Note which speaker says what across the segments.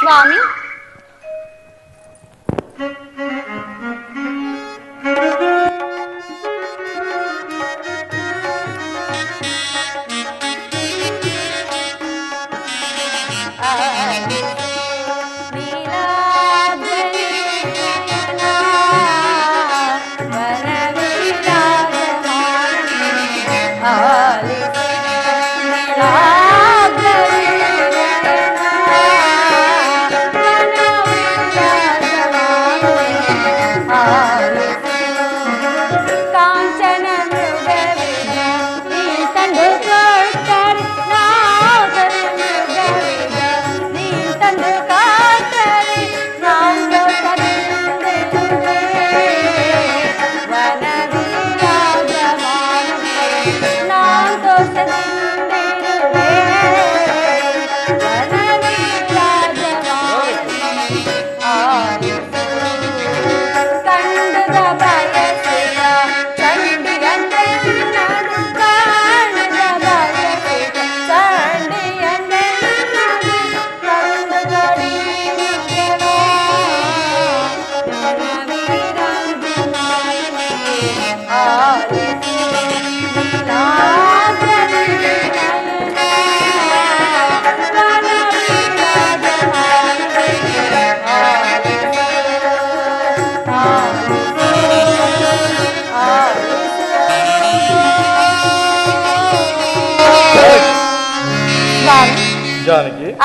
Speaker 1: ಸ್ವಾಮಿ,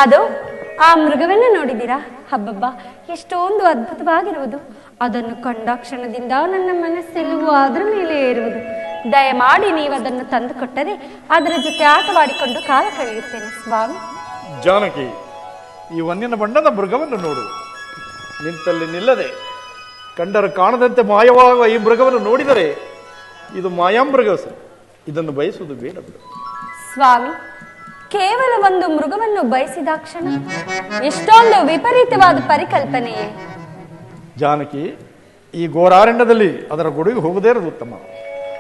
Speaker 1: ಅದು ಆ ಮೃಗವನ್ನು ನೋಡಿದ್ದೀರಾ? ಹಬ್ಬಬ್ಬ, ಎಷ್ಟೊಂದು ಅದ್ಭುತವಾಗಿರುವುದು. ಅದನ್ನು ಕಂಡ ಕ್ಷಣದಿಂದ ನನ್ನ ಮನಸ್ಸೆಲ್ಲವೂ ಅದರ ಮೇಲೆ ಇರುವುದು. ದಯಮಾಡಿ ನೀವು ಅದನ್ನು ತಂದು ಕೊಟ್ಟರೆ ಅದರ ಜೊತೆ ಆಟವಾಡಿಕೊಂಡು ಕಾಲ ಕಳೆಯುತ್ತೇನೆ ಸ್ವಾಮಿ.
Speaker 2: ಜಾನಕಿ, ಈ ವನ್ಯನ ಬಣ್ಣದ ಮೃಗವನ್ನು ನೋಡು. ನಿಂತಲ್ಲಿ ನಿಲ್ಲದೆ ಕಂಡರು ಕಾಣದಂತೆ ಮಾಯವಾಗುವ ಈ ಮೃಗವನ್ನು ನೋಡಿದರೆ ಇದು ಮಾಯಾಮೃಗ. ಇದನ್ನು ಬಯಸುವುದು ಬೇಡ
Speaker 1: ಸ್ವಾಮಿ. ಕೇವಲ ಒಂದು ಮೃಗವನ್ನು ಬಯಸಿದ ಕ್ಷಣ ಎಷ್ಟೊಂದು ವಿಪರೀತವಾದ ಪರಿಕಲ್ಪನೆಯೇ.
Speaker 2: ಜಾನಕಿ, ಈ ಘೋರಾರಣ್ಯದಲ್ಲಿ ಅದರ ಗುಡಿಗೆ ಹೋಗದೇ ಇರೋದು ಉತ್ತಮ.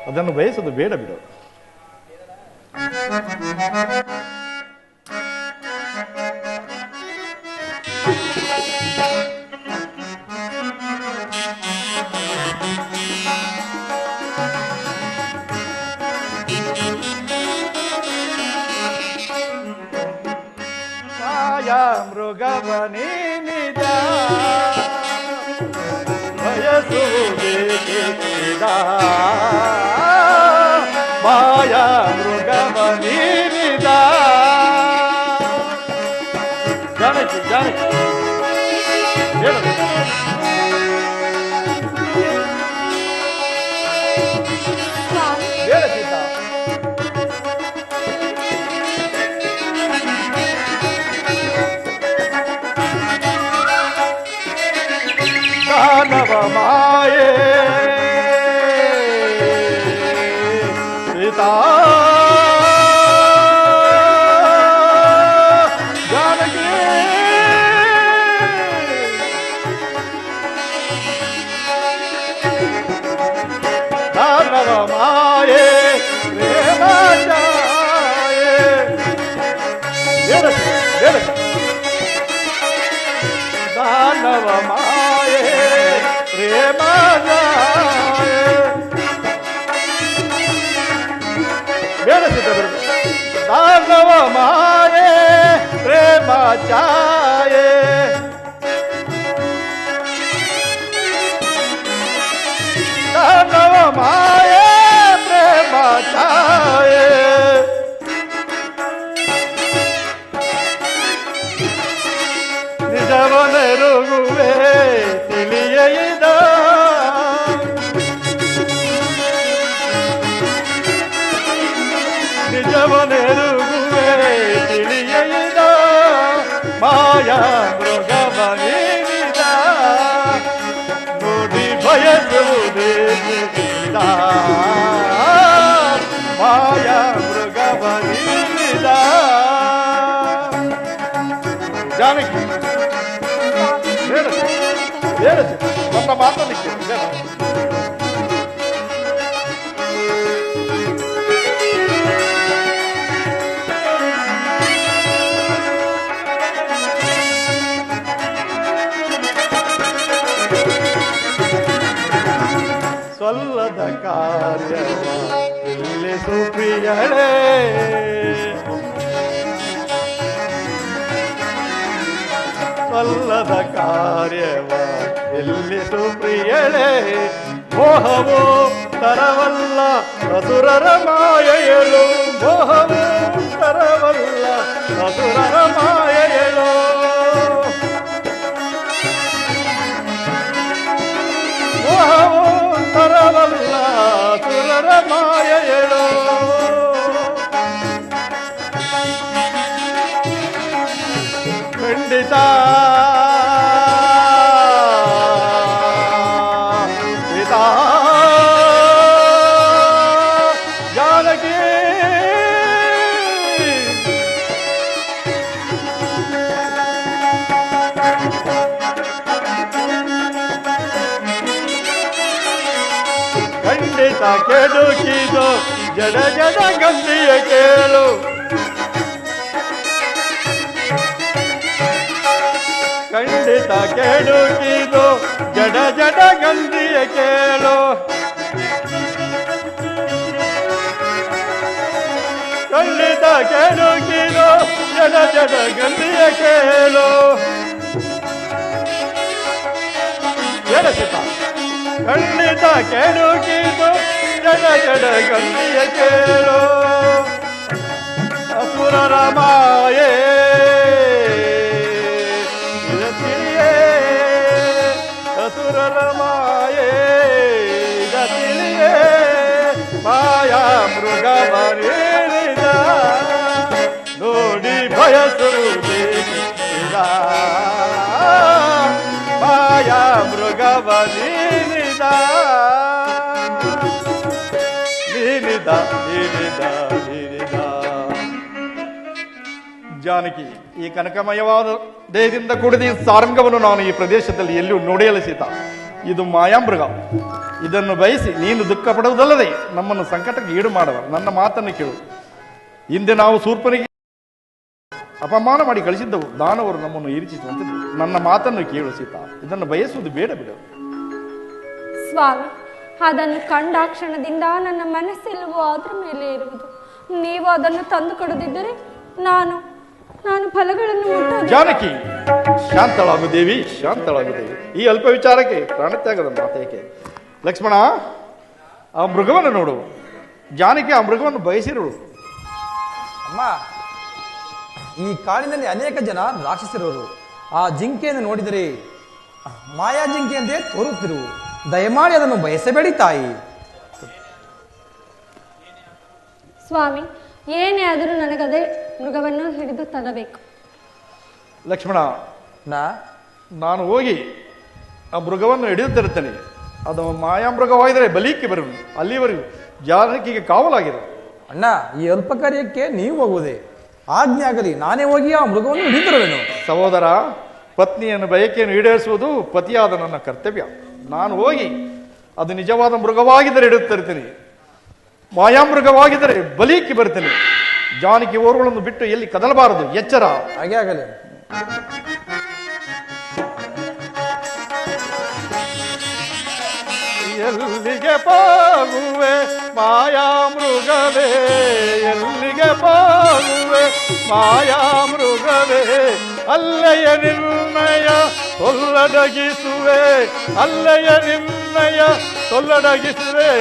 Speaker 2: ಅದನ್ನು ಬಯಸುವುದು ಬೇಡ ಬಿಡು. ಮೃಗವನಿದ ಬಯಸುವುದೇಕಿದ ಮಾಯ ಮೃಗವನಿದ. ಜಾನಕಿ, ಜಾನಕಿ, ಮಾನವ ಮಾಯೆ ಸೀತಾ ಜಾನಕಿ, ಮಾನವ ಮಾಯೆ ಪ್ರೇಮ ಛಾಯೆ. ಮಾನವ ಮಾಯೆ ಪ್ರೇಮ ಛಾಯೆ. ಮಾನವ ಮಾಯೆ ಪ್ರೇಮ ಛಾಯೆ. ಮಾನವ ಮಾಯೆ ಪ್ರೇಮ ಛಾಯೆ. ನಿಜವನೆರುಗುವೆ ತಿಳಿಯದ ನಿಜವನೆರುಗುವೆ ತಿಳಿಯದ ಮಾಯ ಮೃಗವನಿದ ನೋಡಿ ಬಯಸುವುದೇಕಿದ ಮಾಯ ಮೃಗವನಿದ. ಜಾನಕಿ, ನನ್ನ ಮಾತಲಿಕ್ಕೆ ಸಲ್ಲದ ಕಾರ್ಯವ ಇಲ್ಲಿ ಸುಪ್ರಿಯಳೇ ಸಲ್ಲದ ಕಾರ್ಯವ ಇಲ್ಲಿ ಸುಪ್ರಿಯಳೇ ಮೋಹವು ತರವಲ್ಲ ಅಸುರರ ಮಾಯೆಯಳು ಮೋಹವು ತರವಲ್ಲ ಅಸುರರ ಮಾಯೆಯಳು ಮೋಹವು ತರವಲ್ಲ ಅಸುರರ ಮಾಯೆಯಳು ಖಂಡಿತ ಖಂಡಿತ ಕೆಡುಕಿದು ಜಡ ಜಡ ಗಂಧಿಯ ಕೇಳು ಖಂಡಿತ ಕೆಡುಕಿದು ಜಡ ಜಡ ಗಂಧಿಯ ಕೇಳು ಖಂಡಿತ ಕೆಡುಕಿದು ಜಡ ಜಡ ಗಂಧಿಯ ಕೇಳು ಖಂಡಿತ ಕೆಡುಕಿದು ಜಡ ಜಡ ಗಂಧಿಯ ಕೇಳು ಅಸುರರ ಮಾಯೆ ತಿಳಿಯೇ ಅಸುರರ ಮಾಯೆ ತಿಳಿಯೇ ಮಾಯಾ ಮೃಗವರೇರಿದ ನೋಡಿ ಬಯಸುವುದೇನಿದ ಮಾಯಾ ಮೃಗವರೇರಿದ ನೀನಿದ ನೀನಿದ ನೀನಿದ ಜಾನಕಿ ಈ ಕನಕಮಯವಾದ ದೇಹದಿಂದ ಕೂಡಿದ ಈ ಸಾರಂಗವನ್ನು ನಾನು ಈ ಪ್ರದೇಶದಲ್ಲಿ ಎಲ್ಲೂ ನೋಡಿಯಲ್ಲ ಸೀತ ಇದು ಮಾಯಾಮೃಗ ಇದನ್ನು ಬಯಸಿ ನೀನು ದುಃಖ ಪಡುವುದಲ್ಲದೆ ನಮ್ಮನ್ನು ಸಂಕಟಕ್ಕೆ ಈಡು ಮಾಡುವ ನನ್ನ ಮಾತನ್ನು ಕೇಳು ಹಿಂದೆ ನಾವು ಶೂರ್ಪನಿಗೆ ಅಪಮಾನ ಮಾಡಿ ಕಳಿಸಿದ್ದವು ದಾನವರು ನಮ್ಮನ್ನು ಇರಿಚಿಸುವಂಥದ್ದು ನನ್ನ ಮಾತನ್ನು ಕೇಳು ಸೀತಾ ಇದನ್ನು ಬಯಸುವುದು ಬೇಡ ಬಿಡು
Speaker 1: ಸ್ವಾಮಿ ಅದನ್ನು ಕಂಡಾಕ್ಷಣದಿಂದ ನನ್ನ ಮನಸ್ಸೆಲ್ಲವೂ ಅದರ ಮೇಲೆ ಇರುವುದು ನೀವು ಅದನ್ನು ತಂದು ಕೊಡದಿದ್ದರೆ ನಾನು ಫಲಗಳನ್ನು
Speaker 2: ಜಾನಕಿ ಶಾಂತಳಾಗು ದೇವಿ ಶಾಂತಳಾಗು ದೇವಿ ಈ ಅಲ್ಪ ವಿಚಾರಕ್ಕೆ ಪ್ರಾಣತ್ಯಾಗದ ಮಾತೇಕೆ ಲಕ್ಷ್ಮಣ ಆ ಮೃಗವನ್ನು ನೋಡು ಜಾನಕಿ ಆ ಮೃಗವನ್ನು ಬಯಸಿರುಳು
Speaker 3: ಅಮ್ಮ ಈ ಕಾಡಿನಲ್ಲಿ ಅನೇಕ ಜನ ರಾಕ್ಷಸರವರು ಆ ಜಿಂಕೆಯನ್ನು ನೋಡಿದರೆ ಮಾಯಾ ಜಿಂಕೆ ಎಂದೇ ತೋರುತ್ತಿರು ದಯಮಾಡಿ ಅದನ್ನು ಬಯಸಬೇಡಿ ತಾಯಿ
Speaker 1: ಸ್ವಾಮಿ ಏನೇ ಆದರೂ ನನಗದೇ ಮೃಗವನ್ನು ಹಿಡಿದು ತರಬೇಕು
Speaker 2: ಲಕ್ಷ್ಮಣ ನಾನು ಹೋಗಿ ಆ ಮೃಗವನ್ನು ಹಿಡಿದು ತರುತ್ತೇನೆ ಅದು ಮಾಯಾಮೃಗವಾಗಿದ್ದರೆ ಬಲಿಕ್ಕೆ ಬರುವುದು ಅಲ್ಲಿವರೆಗೂ ಜಾನಕಿಗೆ ಕಾವಲಾಗಿದೆ
Speaker 3: ಅಣ್ಣ ಈ ಅಲ್ಪ ಕಾರ್ಯಕ್ಕೆ ನೀವು ಹೋಗುವುದೇ ಆಜ್ಞೆ ಆಗಲಿ ನಾನೇ ಹೋಗಿ ಆ ಮೃಗವನ್ನು ಹಿಡಿದಿರುವೆನು
Speaker 2: ಸಹೋದರ ಪತ್ನಿಯನ್ನು ಬಯಕೆಯನ್ನು ಈಡೇರಿಸುವುದು ಪತಿಯಾದ ನನ್ನ ಕರ್ತವ್ಯ ನಾನು ಹೋಗಿ ಅದು ನಿಜವಾದ ಮೃಗವಾಗಿದ್ದರೆ ಹಿಡಿಯುತ್ತಿರ್ತೀನಿ ಮಾಯಾಮೃಗವಾಗಿದ್ದರೆ ಬಲಿಕ್ಕೆ ಬರ್ತೇನೆ ಜಾನಕಿ ಓರ್ಗಳನ್ನು ಬಿಟ್ಟು ಎಲ್ಲಿ ಕದಲಬಾರದು ಎಚ್ಚರ
Speaker 3: ಹಾಗೆ ಆಗಲಿ
Speaker 2: ಎಲ್ಲಿಗೆ ಪಾಗುವೆ ಮಾಯಾಮೃಗವೇ ಎಲ್ಲಿಗೆ ಪಾಗುವೆ ಮಾಯಾಮೃಗವೇ ಅಲ್ಲಯ ನಿರ್ಣಯ ತೊಲ್ಲಡಗಿಸುವೆ ಅಲ್ಲಯ ನಿರ್ಣಯ ತೊಲ್ಲಡಗಿಸುವೆ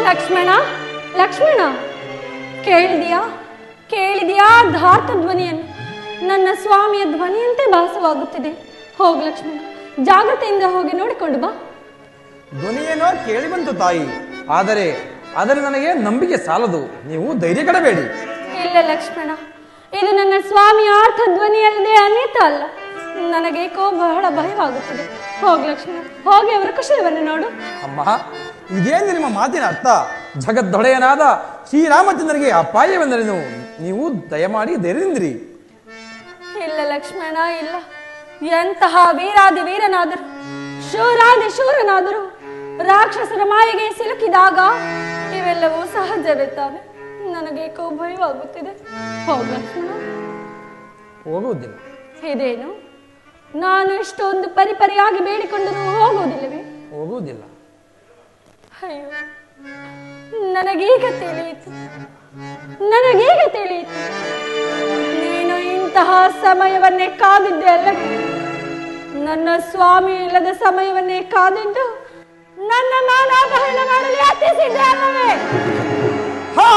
Speaker 1: ಲಕ್ಷ್ಮಣ ಲಕ್ಷ್ಮಣ ಕೇಳಿದೆಯಾ ಧಾರ್ತ ಧ್ವನಿಯನ್ನು ನನ್ನ ಸ್ವಾಮಿಯ ಧ್ವನಿಯಂತೆ ಭಾಸವಾಗುತ್ತಿದೆ ಹೋಗು ಲಕ್ಷ್ಮಣ ಜಾಗ್ರತೆಯಿಂದ ಹೋಗಿ ನೋಡಿಕೊಂಡು ಬಾ
Speaker 3: ಧ್ವನಿಯೇನೋ ಕೇಳಿ ಬಂತು ತಾಯಿ ಆದರೆ ನನಗೆ ನಂಬಿಕೆ ಸಾಲದು ನೀವು ಧೈರ್ಯ ಕೆಡಬೇಡಿ
Speaker 1: ಇಲ್ಲ ಲಕ್ಷ್ಮಣ ಇದು ನನ್ನ ಸ್ವಾಮಿಯ ಅರ್ಥ ಧ್ವನಿಯಲ್ಲದೆ ಅನ್ಯತ ಅಲ್ಲ ನನಗೇಕೋ ಬಹಳ ಭಯವಾಗುತ್ತದೆ ಹೋಗಿ ಲಕ್ಷ್ಮಣ ಹೋಗಿ ಅವರ ಕುಶಲವನ್ನು ನೋಡು
Speaker 3: ಅಮ್ಮ ಇದೇನು ನಿಮ್ಮ ಮಾತಿನ ಅರ್ಥ ಜಗದ್ದೊಡೆಯನಾದ ಶ್ರೀರಾಮಚಂದ್ರನಿಗೆ ಅಪಾಯವೆಂದರೇನು ನೀವು ದಯಮಾಡಿ ಧೈರ್ಯದಿಂದಿರಿ
Speaker 1: ಇಲ್ಲ ಲಕ್ಷ್ಮಣ ಇಲ್ಲ ಎಂತಹ ವೀರಾದಿ ವೀರನಾದರು ಶೂರಾದಿ ಶೂರನಾದರು ರಾಕ್ಷಸರ ಮಾಯೆಗೆ ಸಿಲುಕಿದಾಗ ಇವೆಲ್ಲವೂ ಸಹಜವೇ ತಾನೆ ನನಗೇಕೋ ಭಯವಾಗುತ್ತಿದೆ ಹೋಗ ಲಕ್ಷ್ಮಣ
Speaker 3: ಹೋಗುವುದಿಲ್ಲ.
Speaker 1: ಇದೇನು, ನಾನು ಇಷ್ಟೊಂದು ಪರಿಪರಿಯಾಗಿ ಬೇಡಿಕೊಂಡರೂ ಹೋಗುವುದಿಲ್ಲವೇ?
Speaker 3: ಹೋಗುವುದಿಲ್ಲ.
Speaker 1: ಅಯ್ಯೋ, ನನಗೀಗ ತಿಳಿಯಿತು, ನನಗೀಗ ತಿಳಿಯಿತು. ನೀನು ಇಂತಹ ಸಮಯವನ್ನೇ ಕಾದಿದ್ದೆ ಅಲ್ಲವೇ? ನನ್ನ ಸ್ವಾಮಿ ಇಲ್ಲದ ಸಮಯವನ್ನೇ ಕಾದಿದ್ದು ನನ್ನ ಮಾನಾಪಹರಣ ಮಾಡಲು ಯತ್ನಿಸಿದ್ದೆ ಅಲ್ಲವೇ?
Speaker 3: ಹಾ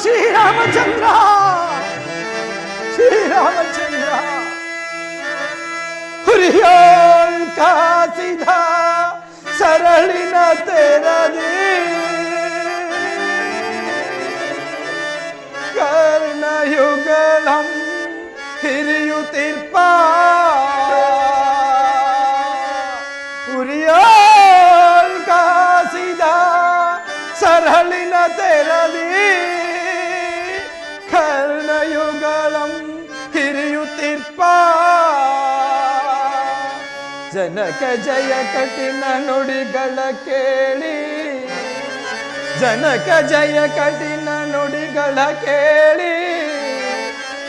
Speaker 3: ಶ್ರೀರಾಮಚಂದ್ರ, ಶ್ರೀರಾಮಚಂದ್ರ, ಹುರಿಯೋಲ್ ಕಾ ಸೀಧಾ ಸರಳಿನ ತೆರದಿ ಕರ್ಣಯುಗಲಂ ಹಿರಿಯುತ್ತಿರ್ಪ ಹುರಿಯೋಲ್ ಕಾ ಸೀಧಾ ಸರಳಿನ ತೆರದಿ ಕರ್ಣಯುಗಲಂ ಹಿರಿಯುತ್ತಿರ್ಪ ಜನಕ ಜಯ ಕಠಿಣ ನುಡಿಗಳ ಕೇಳಿ, ಜನಕ ಜಯ ಕಠಿಣ ನುಡಿಗಳ ಕೇಳಿ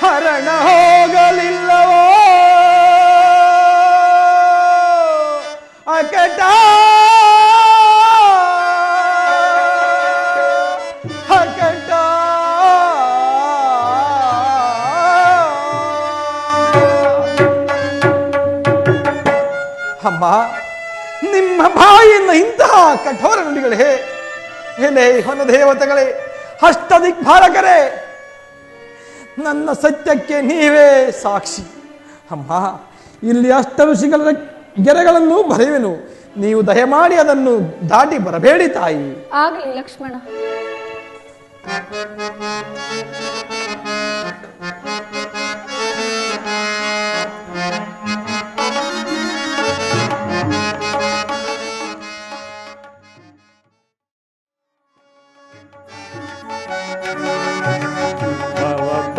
Speaker 3: ಹರಣ ಹೋಗಲಿಲ್ಲವೋ ಅಕಟ ಅಕಟ. ಅಮ್ಮ, ನಿಮ್ಮ ಬಾಯಿಂದ ಇಂತಹ ಕಠೋರ ನುಡಿಗಳೇ? ಎಲೆ ಹೊನ ದೇವತೆಗಳೇ, ಅಷ್ಟದಿಕ್ಪಾಲಕರೇ, ನನ್ನ ಸತ್ಯಕ್ಕೆ ನೀವೇ ಸಾಕ್ಷಿ. ಅಮ್ಮ, ಇಲ್ಲಿ ಅಷ್ಟ ಋಷಿಗಳ ಗೆರೆಗಳನ್ನು ಬರೆಯುವೆನು, ನೀವು ದಯಮಾಡಿ ಅದನ್ನು ದಾಟಿ ಬರಬೇಡಿ ತಾಯಿ.
Speaker 1: ಆಗಲಿ ಲಕ್ಷ್ಮಣ.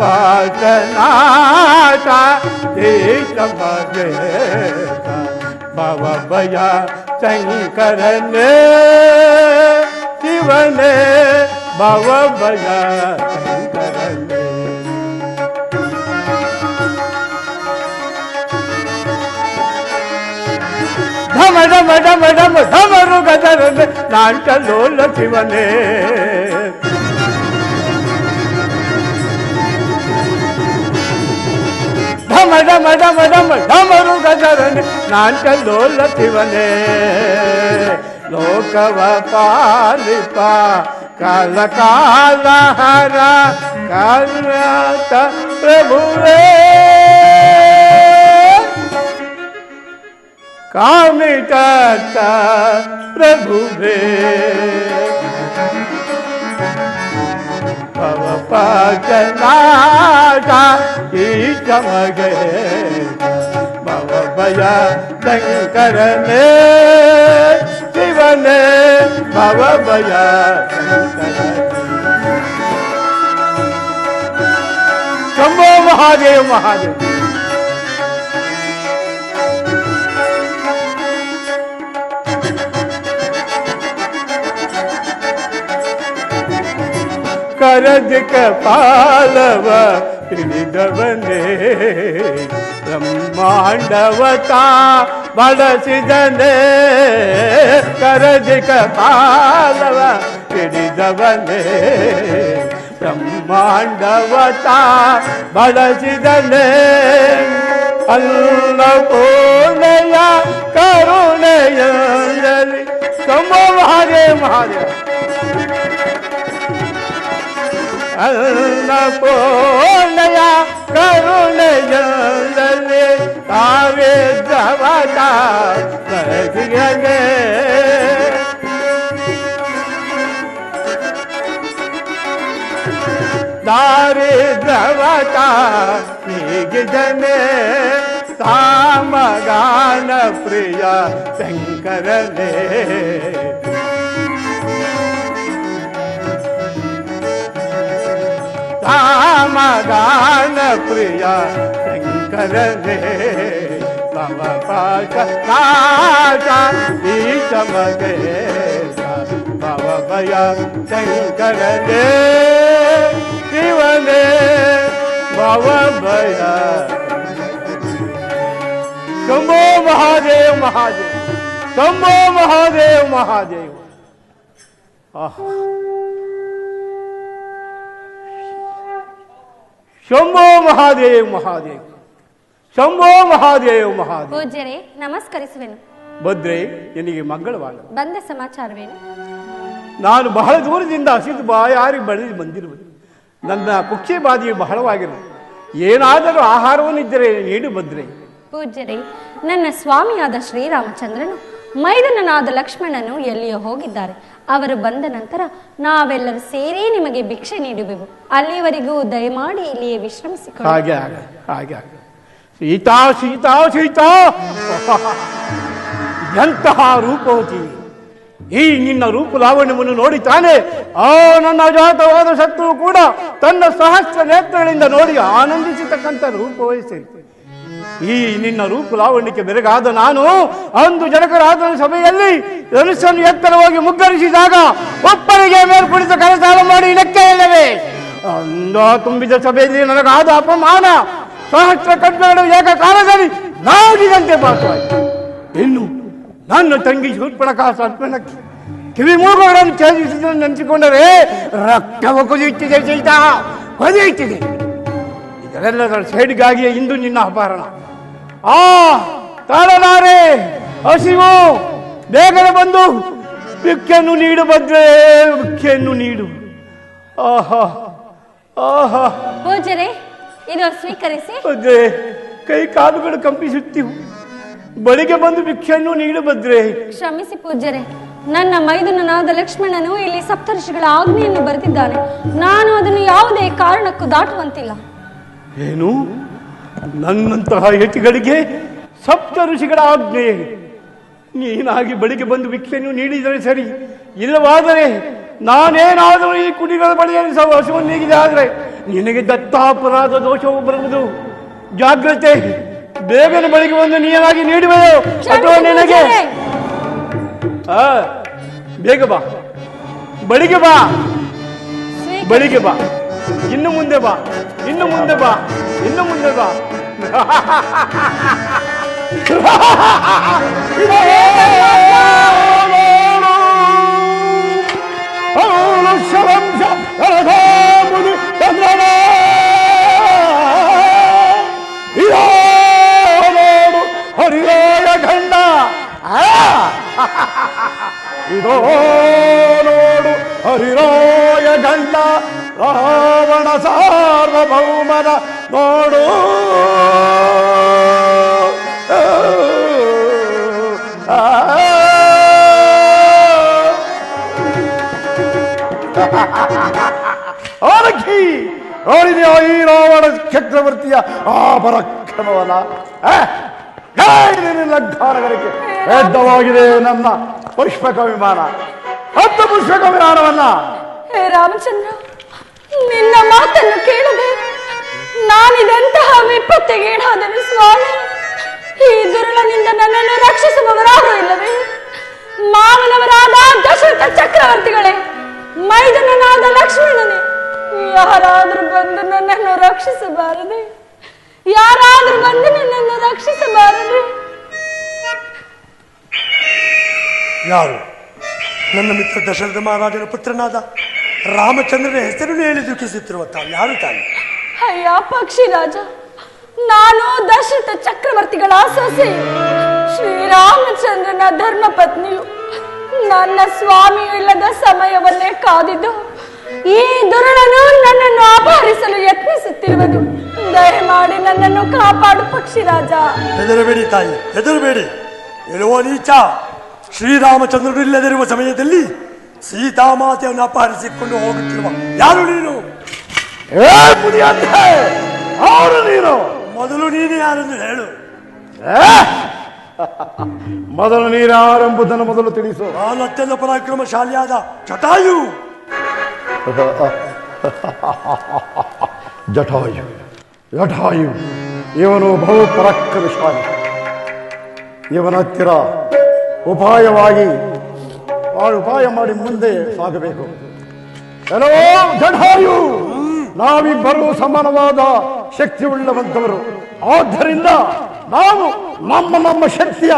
Speaker 4: पाटनाटा देश मजेता भव भया शंकरने शिवने भव भया शंकरने ढम ढम ढम ढम ढमरु गदरने नाट्यलोल शिवने ಢಮ ಢಮ ಢಮ ಢಮ ಢಮರು ಗದರನೆ ನಾಟ್ಯಲೋಲ ಶಿವನೇ ಲೋಕವ ಪಾಲಿಪ ಕಾಲ ಕಾಲ ಹರ ಕಾಲತ ಪ್ರಭುವೇ ಕಾಮಿತ ಪ್ರಭುವೇ ಭವ ಪಾಚನಾಟ ಈಶ ಮಗೆ ಭವ ಭಯ ಶಂಕರನೇ ಶಿವನೇ ಭವ ಭಯ ಶಂಕರನೇ. ಶಂಭೋ ಮಹಾದೇವ ಮಹಾದೇವ. करज कपालव त्रिदवने ब्रह्मांडवता बड़सिदने करज कपालव त्रिदवने ब्रह्मांडवता बड़सिदने अन्नपूर्णय करुणयंजलि शंभो महादेव महादेव. अन्नपूर्णय करुणयंजलि तावे जवता बरसिगे तारे जवता जने सामगान प्रिय शंकरने सामगान प्रिय शंकरने भव पाश नाशा ईश मगे भव भय शंकरने शिवने भव भय ಶಂಭೋ ಮಹಾದೇವ್ ಮಹಾದೇವ್, ಶಂಭೋ ಮಹಾದೇವ್ ಮಹಾದೇವ್. ಶಂಭೋ ಮಹಾದೇವ್ ಮಹಾದೇವ್, ಶಂಭೋ ಮಹಾದೇವ್ ಮಹಾದೇವ್.
Speaker 1: ಪೂಜ್ಯರೇ, ನಮಸ್ಕರಿಸುವೆನು.
Speaker 4: ಭದ್ರೆ, ನಿನಗೆ ಮಂಗಳವಾದ.
Speaker 1: ಬಂದ ಸಮಾಚಾರವೇನು?
Speaker 4: ನಾನು ಬಹಳ ದೂರದಿಂದ ಹಸಿದು ಬಾಯಾರಿ ಬಳಿದು ಬಂದಿರುವುದು. ನನ್ನ ಕುಕ್ಷಿ ಬಾಧೆಯು ಬಹಳವಾಗಿರುವುದು. ಏನಾದರೂ ಆಹಾರವನ್ನಿದ್ದರೆ ನೀಡು ಭದ್ರೆ.
Speaker 1: ಪೂಜ್ಯರೇ, ನನ್ನ ಸ್ವಾಮಿಯಾದ ಶ್ರೀರಾಮಚಂದ್ರನು ಮೈದನನಾದ ಲಕ್ಷ್ಮಣನು ಎಲ್ಲಿಯೋ ಹೋಗಿದ್ದಾರೆ. ಅವರು ಬಂದ ನಂತರ ನಾವೆಲ್ಲರೂ ಸೇರಿ ನಿಮಗೆ ಭಿಕ್ಷೆ ನೀಡುವೆವು. ಅಲ್ಲಿಯವರೆಗೂ ದಯಮಾಡಿ ಇಲ್ಲಿಯೇ ವಿಶ್ರಮಿಸಿಕೊಳ್ಳಿ.
Speaker 4: ಹಾಗೆ ಹಾಗೆ ಸೀತಾ ಸೀತಾ ಸೀತಾ, ಎಂತಹ ರೂಪವತಿ! ಈ ನಿನ್ನ ರೂಪ ಲಾವಣ್ಯವನ್ನು ನೋಡಿ ತಾನೇ ಆ ನನ್ನ ಅಜಾತವಾದ ಶತ್ರು ಕೂಡ ತನ್ನ ಸಹಸ್ರ ನೇತ್ರಗಳಿಂದ ನೋಡಿ ಆನಂದಿಸತಕ್ಕಂಥ ರೂಪವಹಿಸಿ, ಈ ನಿನ್ನ ರೂಪ ಲಾವಣ್ಯಕ್ಕೆ ಬೆರಗಾದ ನಾನು ಅಂದು ಜನಕರಾದ ಸಭೆಯಲ್ಲಿ ಧನುಸ್ಸನ್ನು ಎತ್ತರವಾಗಿ ಮುಗ್ಗರಿಸಿದಾಗ ಒಪ್ಪನಿಗೆ ಮೇಲ್ಪಡಿತ ಕರಸಾಲ ಮಾಡಿ ಲೆಕ್ಕ ಇಲ್ಲವೇ? ಅಂದ ತುಂಬಿದ ಸಭೆಯಲ್ಲಿ ನನಗಾದ ಅಪಮಾನ ಸಹಸ್ರ ಕಡ್ಮೆಗಳು ಏಕಕಾಲದಲ್ಲಿ ನಾಗಿದಂತೆ ಭಾಸವಾಯಿತು. ಇನ್ನು ನನ್ನ ತಂಗಿ ಶೂರ್ಪಣಖಾ ಸರ್ಪಣಕ್ಕೆ ಕಿವಿ ಮೂಗುಗಳನ್ನು ಛೇದಿಸಿದ ನೆನೆಸಿಕೊಂಡರೆ ರಕ್ತವು ಕುದಿಯುತ್ತಿದೆ ಸೀತಾ, ಕುದಿಯುತ್ತಿದೆ. ಇದರೆಲ್ಲದರ ಸೇಡಿಗಾಗಿಯೇ ಇಂದು ನಿನ್ನ ಅಪಹರಣ. ತಾಳಲಾರೆ, ಹಸಿವು, ಬೇಗನೆ ಬಂದು ಭಿಕ್ಷೆಯನ್ನು ನೀಡು ಭದ್ರೆ, ಭಿಕ್ಷೆಯನ್ನು ನೀಡು. ಆಹಾ ಆಹಾ.
Speaker 1: ಪೂಜ್ಯರೇ, ಇದು ಸ್ವೀಕರಿಸಿ.
Speaker 4: ಭದ್ರೆ, ಕೈ ಕಾಲುಗಳು ಕಂಪಿಸುತ್ತಿವು. ಬಳಿಗೆ ಬಂದು ಭಿಕ್ಷೆಯನ್ನು ನೀಡು ಭದ್ರೆ.
Speaker 1: ಕ್ಷಮಿಸಿ ಪೂಜ್ಯರೇ, ನನ್ನ ಮೈದುನನಾದ ಲಕ್ಷ್ಮಣನು ಇಲ್ಲಿ ಸಪ್ತಋಷಿಗಳ ಆಜ್ಞೆಯನ್ನು ಬರೆದಿದ್ದಾನೆ. ನಾನು ಅದನ್ನು ಯಾವುದೇ ಕಾರಣಕ್ಕೂ ದಾಟುವಂತಿಲ್ಲ.
Speaker 4: ಏನು? ನನ್ನಂತಹ ಯತಿಗಳಿಗೆ ಸಪ್ತ ಋಷಿಗಳ ಆಜ್ಞೆ? ನೀನಾಗಿ ಬಳಿಗೆ ಬಂದು ಭಿಕ್ಷೆಯನ್ನು ನೀಡಿದರೆ ಸರಿ, ಇಲ್ಲವಾದರೆ ನಾನೇನಾದರೂ ಈ ಕುಡಿಗಳ ಬಳಿಯಲ್ಲಿ ಹಸುವನ್ನು ನೀಗಿದೆ ಆದರೆ ನಿನಗೆ ದತ್ತಾಪರಾಧ ದೋಷವು ಬರುವುದು. ಜಾಗ್ರತೆ, ಬೇಗನೆ ಬಳಿಗೆ ಬಂದು ನೀನಾಗಿ ನೀಡುವೆಯೋ ಅಥವಾ ನಿನಗೆ ಬೇಗ ಬಾ, ಬಳಿಗೆ ಬಾ, ಬಳಿಗೆ ಬಾ, ಇನ್ನು ಮುಂದೆ ಬಾ, ಇನ್ನು ಮುಂದೆ ಬಾ, ಇನ್ನು ಮುಂದೆ ಬಾ. ಹರಿರಾಯ ಗಂಡ ಇದೋ ನೋಡು, ಹರಿರಾಯ ಗಂಡ ರಾವಣ ಸಾರ್ವಭೌಮನ ನೋಡು. ಆರಕ್ಕಿ ನೋಡಿದೆಯೋ ಈ ರಾವಣ ಚಕ್ರವರ್ತಿಯ ಆ ಪರಾಕ್ರಮವನ್ನ? ಲಗ್ಧಾರಗಳಿಗೆ ಎದ್ದವಾಗಿದೆ ನನ್ನ ಪುಷ್ಪಕ ವಿಮಾನ. 10 ಪುಷ್ಪಕ ವಿಮಾನವನ್ನ.
Speaker 1: ಹೇ ರಾಮಚಂದ್ರ, ನಿನ್ನ ಮಾತನ್ನು ಕೇಳದೆ ನಾನಿದೆಂತಹ ವಿಪತ್ತಿಗೀಡಾದನು ಸ್ವಾಮಿ. ಈ ದುರುಳನಿಂದ ನನ್ನನ್ನು ರಕ್ಷಿಸುವವರಾರೂ ಇಲ್ಲವೇ? ಮಾವನವರಾದ ದಶರಥ ಚಕ್ರವರ್ತಿಗಳೇ, ಮೈದನನಾದ ಲಕ್ಷ್ಮಣನೇ, ಯಾರಾದ್ರೂ ಬಂದು ನನ್ನನ್ನು ರಕ್ಷಿಸಬಾರದೆ? ಯಾರಾದ್ರೂ ಬಂದು ನನ್ನನ್ನು ರಕ್ಷಿಸಬಾರದೆ?
Speaker 5: ಯಾರು? ನನ್ನ ಮಿತ್ರ ದಶರಥ ಮಹಾರಾಜನ ಪುತ್ರನಾದ ರಾಮಚಂದ್ರನ ಹೆಸರನ್ನು ಹೇಳಿ ದುಃಖಿಸುತ್ತಿರುವ ತಾವು ಯಾರು ತಾನು?
Speaker 1: ಅಯ್ಯ ಪಕ್ಷಿರಾಜ, ನಾನು ದಶರಥ ಚಕ್ರವರ್ತಿಗಳ ಸೊಸೆ, ಶ್ರೀರಾಮಚಂದ್ರನ ಧರ್ಮ ಪತ್ನಿಯು. ನನ್ನ ಸ್ವಾಮಿಯು ಇಲ್ಲದ ಸಮಯವನ್ನೇ ಕಾದಿದ್ದು ಈ ದುರುಳನು ನನ್ನನ್ನು ಅಪಹರಿಸಲು ಯತ್ನಿಸುತ್ತಿರುವುದು. ದಯಮಾಡಿ ನನ್ನನ್ನು ಕಾಪಾಡು ಪಕ್ಷಿರಾಜ.
Speaker 5: ಹೆದರಬೇಡಿ ತಾಯಿ, ಹೆದರಬೇಡಿ. ಎಳುವ ನೀಚ, ಶ್ರೀರಾಮಚಂದ್ರನು ಇಲ್ಲದಿರುವ ಸಮಯದಲ್ಲಿ ಸೀತಾಮಾತೆಯನ್ನು ಅಪಹರಿಸಿಕೊಂಡು ಹೋಗುತ್ತಿರುವ ಯಾರು ನೀನು?
Speaker 4: ಅವರು ನೀನು?
Speaker 5: ಮೊದಲು ನೀನು ಯಾರೆಂದು ಹೇಳು.
Speaker 4: ಮೊದಲು ನೀರಾರೆಂಬುದನ್ನು ಮೊದಲು ತಿಳಿಸು.
Speaker 5: ನಾನು ಅತ್ಯಂತ ಪರಾಕ್ರಮಶಾಲಿಯಾದ ಜಟಾಯು.
Speaker 4: ಜಟಾಯು, ಜಟಾಯು ಇವನು ಬಹು ಪರಾಕ್ರಮಶಾಲಿ. ಇವನ ಹತ್ತಿರ ಉಪಾಯ ಮಾಡಿ ಮುಂದೆ ಸಾಗಬೇಕು. ಹಲೋ ಜಟಾಯು, ನಾವಿಬ್ಬರೂ ಸಮಾನವಾದ ಶಕ್ತಿ ಉಳ್ಳವಂತವರು. ಆದ್ದರಿಂದ ನಾವು ನಮ್ಮ ಶಕ್ತಿಯ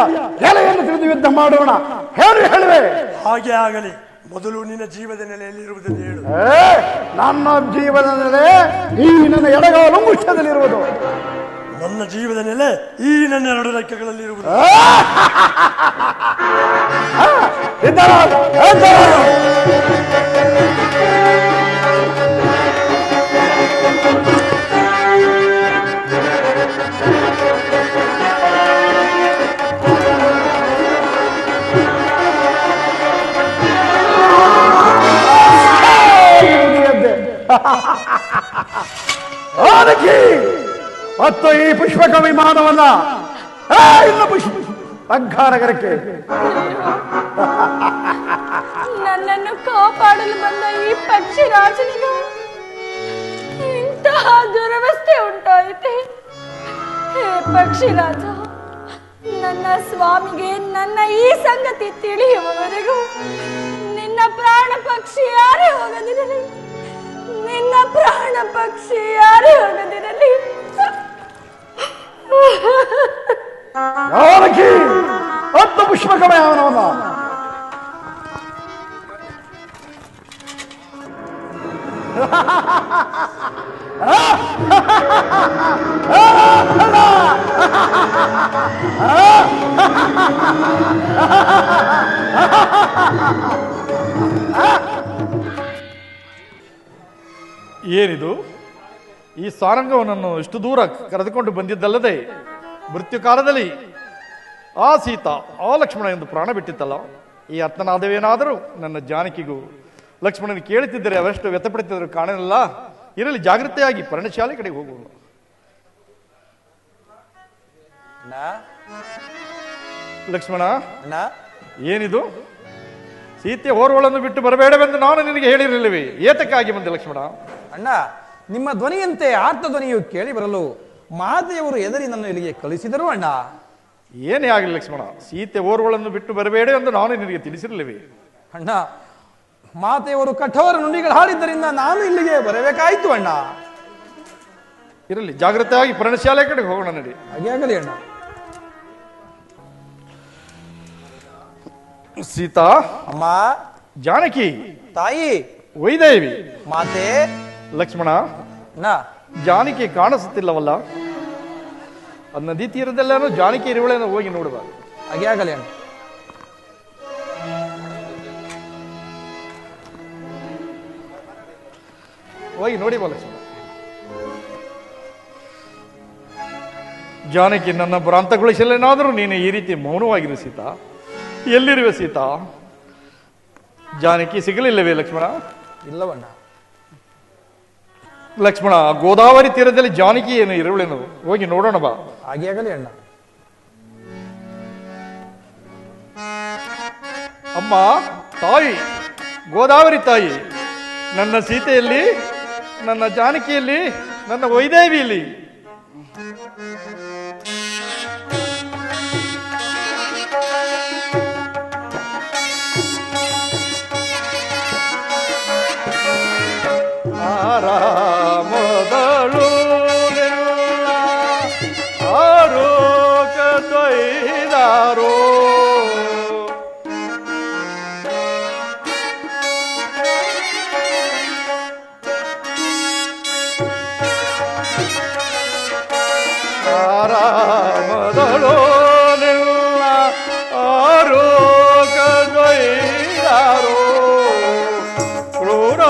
Speaker 4: ಎಲೆಯನ್ನು ತಿಳಿದು ಯುದ್ಧ ಮಾಡೋಣ. ಹೇಳುವೆ.
Speaker 5: ಹಾಗೆ ಆಗಲಿ. ಮೊದಲು ನಿನ್ನ ಜೀವದ ನೆಲೆಯಲ್ಲಿರುವುದನ್ನು ಹೇಳು.
Speaker 4: ನನ್ನ ಜೀವದ ನೆಲೆ ಈ ನನ್ನ ಎಡಗಾಲು ಮುಷ್ಯದಲ್ಲಿರುವುದು.
Speaker 5: ನನ್ನ ಜೀವದ ನೆಲೆ ಈ ನನ್ನ 2 ರೆಕ್ಕೆಗಳಲ್ಲಿರುವುದು.
Speaker 4: ಮತ್ತು ಈ ಪುಷ್ಪಕ ವಿಮಾನವನ್ನ ಇಲ್ಲ ಅಗ್ಗಾನಗರಕ್ಕೆ
Speaker 1: ನನ್ನನ್ನು ಕಾಪಾಡಲು ಬಂದ ಈ ಪಕ್ಷಿ ರಾಜನಿಗೆ ಇಂತಹ ದುರವಸ್ಥೆ ಉಂಟಾಯಿತೆ. ಹೇ ಪಕ್ಷಿ ರಾಜ, ನನ್ನ ಸ್ವಾಮಿಗೆ ನನ್ನ ಈ ಸಂಗತಿ ತಿಳಿಯುವವರೆಗೂ ನಿನ್ನ ಪ್ರಾಣ ಪಕ್ಷಿ ಯಾರೇ ಹೋಗದಿರಲಿ, ನಿನ್ನ ಪ್ರಾಣ ಪಕ್ಷಿ ಯಾರೇ ಹೋಗದಿರಲಿ.
Speaker 4: ಮತ್ತು ಪುಷ್ಪಕ ವಿಮಾನವನ್ನ
Speaker 2: ಏನಿದು? ಈ ಸಾರಂಗವನನ್ನು ಇಷ್ಟು ದೂರ ಕರೆದುಕೊಂಡು ಬಂದಿದ್ದಲ್ಲದೆ ಮೃತ್ಯು ಕಾಲದಲ್ಲಿ ಆ ಸೀತಾ ಆ ಲಕ್ಷ್ಮಣ ಎಂದು ಪ್ರಾಣ ಬಿಟ್ಟಿತ್ತಲ್ಲ, ಈ ಅರ್ಥನಾದವೇನಾದರೂ ನನ್ನ ಜಾನಕಿಗೂ ಲಕ್ಷ್ಮಣನ ಕೇಳುತ್ತಿದ್ದರೆ ಅವಷ್ಟು ವ್ಯಥಪಡುತ್ತಿದ್ದರು ಕಾಣಲಿಲ್ಲ. ಇರಲಿ, ಜಾಗೃತೆಯಾಗಿ ಪರ್ಣಶಾಲೆ ಕಡೆಗೆ ಹೋಗುವುದು. ಲಕ್ಷ್ಮಣ, ಏನಿದು? ಸೀತೆ ಓರ್ವಳನ್ನು ಬಿಟ್ಟು ಬರಬೇಡವೆಂದು ನಾನು ನಿನಗೆ ಹೇಳಿರಲಿಲ್ಲವೇ? ಏತಕ್ಕಾಗಿ ಬಂದೆ ಲಕ್ಷ್ಮಣ?
Speaker 3: ಅಣ್ಣ, ನಿಮ್ಮ ಧ್ವನಿಯಂತೆ ಆರ್ತ ಧ್ವನಿಯು ಕೇಳಿ ಬರಲು ಮಾತೆಯವರು ಎದರಿ ನನ್ನ ಇಲ್ಲಿಗೆ ಕಳಿಸಿದರು ಅಣ್ಣ.
Speaker 2: ಏನೇ ಆಗಲಿ ಲಕ್ಷ್ಮಣ, ಸೀತೆ ಓರ್ವಳನ್ನು ಬಿಟ್ಟು ಬರಬೇಡ ಎಂದು ನಾನು ನಿನಗೆ ತಿಳಿಸಿರಲಿವೆ?
Speaker 3: ಅಣ್ಣ, ಮಾತೆಯವರು ಕಠೋರ ನುಡಿಗಳು ಹಾಡಿದ್ದರಿಂದ ನಾನು ಇಲ್ಲಿಗೆ ಬರಬೇಕಾಯ್ತು ಅಣ್ಣ.
Speaker 2: ಇರಲಿ, ಜಾಗೃತೆಯಾಗಿ ಪರ್ಣಶಾಲೆ ಕಡೆಗೆ ಹೋಗೋಣ, ನಡಿ.
Speaker 3: ಹಾಗೆ ಆಗಲಿ ಅಣ್ಣ.
Speaker 2: ಸೀತಾ,
Speaker 3: ಅಮ್ಮ,
Speaker 2: ಜಾನಕಿ,
Speaker 3: ತಾಯಿ,
Speaker 2: ವೈದೇವಿ,
Speaker 3: ಮಾತೆ,
Speaker 2: ಲಕ್ಷ್ಮಣ,
Speaker 3: ಅಣ್ಣ,
Speaker 2: ಜಾನಕಿ ಕಾಣಿಸುತ್ತಿಲ್ಲವಲ್ಲ? ನದಿ ತೀರದಲ್ಲೇನೋ ಜಾನಕಿ ಇರುವಳೇನೋ, ಹೋಗಿ ನೋಡುವ.
Speaker 3: ಹಾಗೆ ಆಗಲಿ ಅಣ್ಣ.
Speaker 2: ಹೋಗಿ ನೋಡಿ ಬಾ ಲಕ್ಷ್ಮಣ. ಜಾನಕಿ ನನ್ನ ಭ್ರಾಂತಗೊಳಿಸಲೇನಾದರೂ ನೀನು ಈ ರೀತಿ ಮೌನವಾಗಿರು ಸೀತಾ. ಎಲ್ಲಿರುವೆ ಸೀತಾ? ಜಾನಕಿ ಸಿಗಲಿಲ್ಲವೇ ಲಕ್ಷ್ಮಣ?
Speaker 3: ಇಲ್ಲವಣ್ಣ.
Speaker 2: ಲಕ್ಷ್ಮಣ, ಗೋದಾವರಿ ತೀರದಲ್ಲಿ ಜಾನಕಿ ಏನು ಇರುವಳೇನು, ಹೋಗಿ ನೋಡೋಣ ಬಾ.
Speaker 3: ಹಾಗೆ ಆಗಲಿ ಅಣ್ಣ.
Speaker 2: ಅಮ್ಮ, ತಾಯಿ, ಗೋದಾವರಿ ತಾಯಿ, ನನ್ನ ಸೀತೆಯಲ್ಲಿ, ನನ್ನ ಜಾನಕಿಯಲ್ಲಿ, ನನ್ನ ವೈದೇವಿಯಲ್ಲಿ ಆರಾಮದಳು ಆರೋಗ ತೊಯ್ದಾರೋ ಆರಾಮದಳು ಆರೋಗ ತೊಯ್ದಾರೋ ಕ್ರೂರ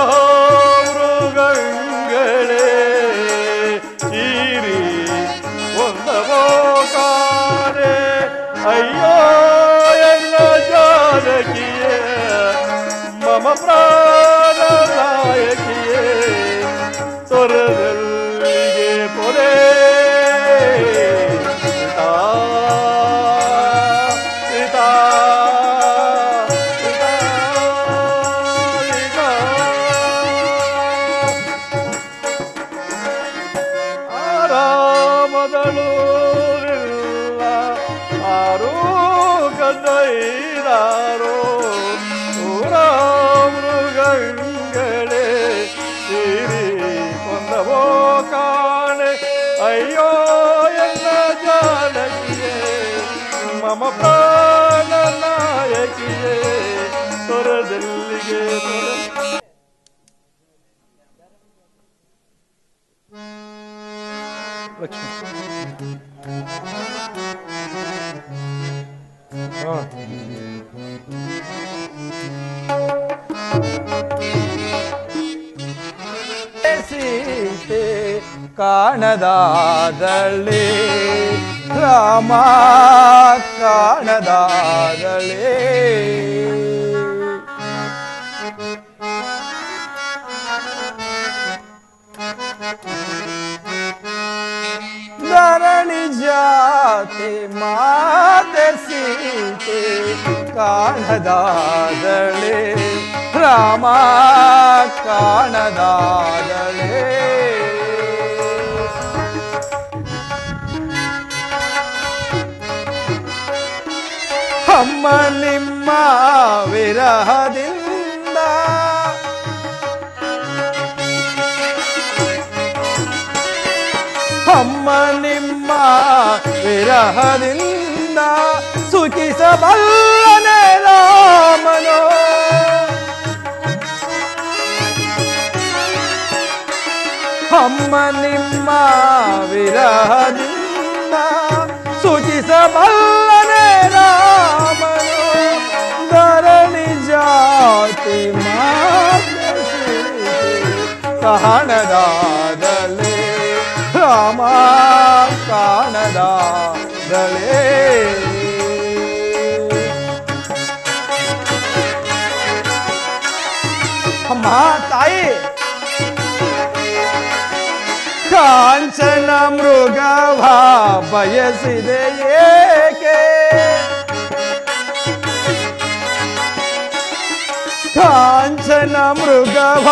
Speaker 2: ಅಯ್ಯೋ ಎಲ್ಲ ಜಾನಕಿಯೇ ಮಮ ಪ್ರಾಣದಾಯಕಿಯೇ ತೊರದಲ್ಲಿಗೆ ಪೊರೆ ಸೀತಾ ಸೀತಾ ಸೀತಾ ಆರಾಮದಳು ೈದಾರೋ ಮೃಗಂಗಳೇ ಸಿರಿ ಕೊಂದವೋ ಕಾಣೆ ಅಯ್ಯೋ ಎಲ್ಲ ಜಾನಕಿಯೇ ಪ್ರಾಣ ನಾಯಕಿಯೇ ತೊರೆದೆಲ್ಲಿಗೆ
Speaker 3: ಸೀತೆ ಕಾಣದಾದಳೆ ರಾಮ ಕಾಣದಾದಳೆ ಧರಣಿ ಜಾತಿ ಮಾತೆ ಸೀತೆ ಕಾಣದಾದಳೆ ರಾಮ ಕಾಣದಾದಳೆ ಅಮ್ಮ ನಿಮ್ಮ ವಿರಹದಿಂದ ಅಮ್ಮ ನಿಮ್ಮ ವಿರಹದಿಂದ ಸುಖಿಸಬಲ್ಲನೆ ರಾಮನೋ ಅಮ್ಮ ನಿಮ್ಮ ವಿರಹದಿಂದ ಸುಖಿಸಬಲ್ಲನೆ ರಾಮನೋ ಧರಣಿ ಜಾತಿ ಮಾತೆ ಕಾಣದಾದಳೆ ರಾಮ ಕಾಣದಾದಳೆ ಅಮ್ಮ ತಾಯಿ ಕಾಂಚನ ಮೃಗವ ಬಯಸಿದೆ ಏಕೆ ಕಾಂಚನ ಮೃಗವ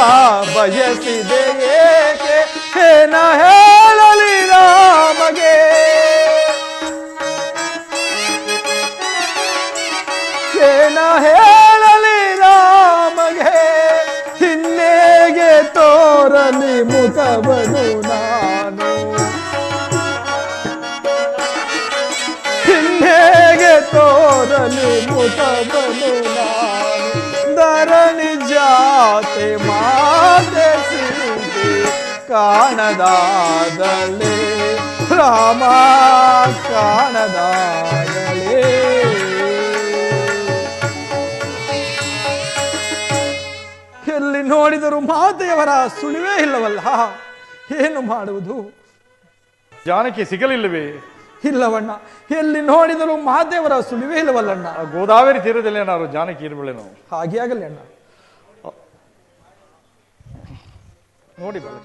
Speaker 3: ಬಯಸಿದೆ ಏಕೆ ಏನ ಹೇಳಲಿ ರಾಮಗೆ ಏನ ಹೇಳಲಿ ರಾಮಗೆ ಹಿನ್ನೆಗೆ ತೋರಲಿ ಮುಖವನು ನಾನು ಹಿನ್ನೆಗೆ ತೋರಲಿ ಮುಖವನು ನಾನು ಧರಣಿ ಜಾತಿ ಮಾತೆ ಸೀತೆ ಕಾಣದಾದಳೆ ರಾಮ ಕಾಣದಾದಳೆ ಎಲ್ಲಿ ನೋಡಿದರೂ ಮಾತೆಯವರ ಸುಳಿವೇ ಇಲ್ಲವಲ್ಲ ಏನು ಮಾಡುವುದು
Speaker 2: ಜಾನಕಿ ಸಿಗಲಿಲ್ಲವೇ
Speaker 3: ಇಲ್ಲವಣ್ಣ ಎಲ್ಲಿ ನೋಡಿದರೂ ಮಾತೆಯವರ ಸುಳಿವೇ ಇಲ್ಲವಲ್ಲಣ್ಣ
Speaker 2: ಆ ಗೋದಾವರಿ ತೀರದಲ್ಲಿ ಏನಾದ್ರು ಜಾನಕಿ ಇರಬಲ್ಲೇನೋ
Speaker 3: ಹಾಗೆ ಆಗಲಿ ಅಣ್ಣ
Speaker 2: ನೋಡಿ ಬಲ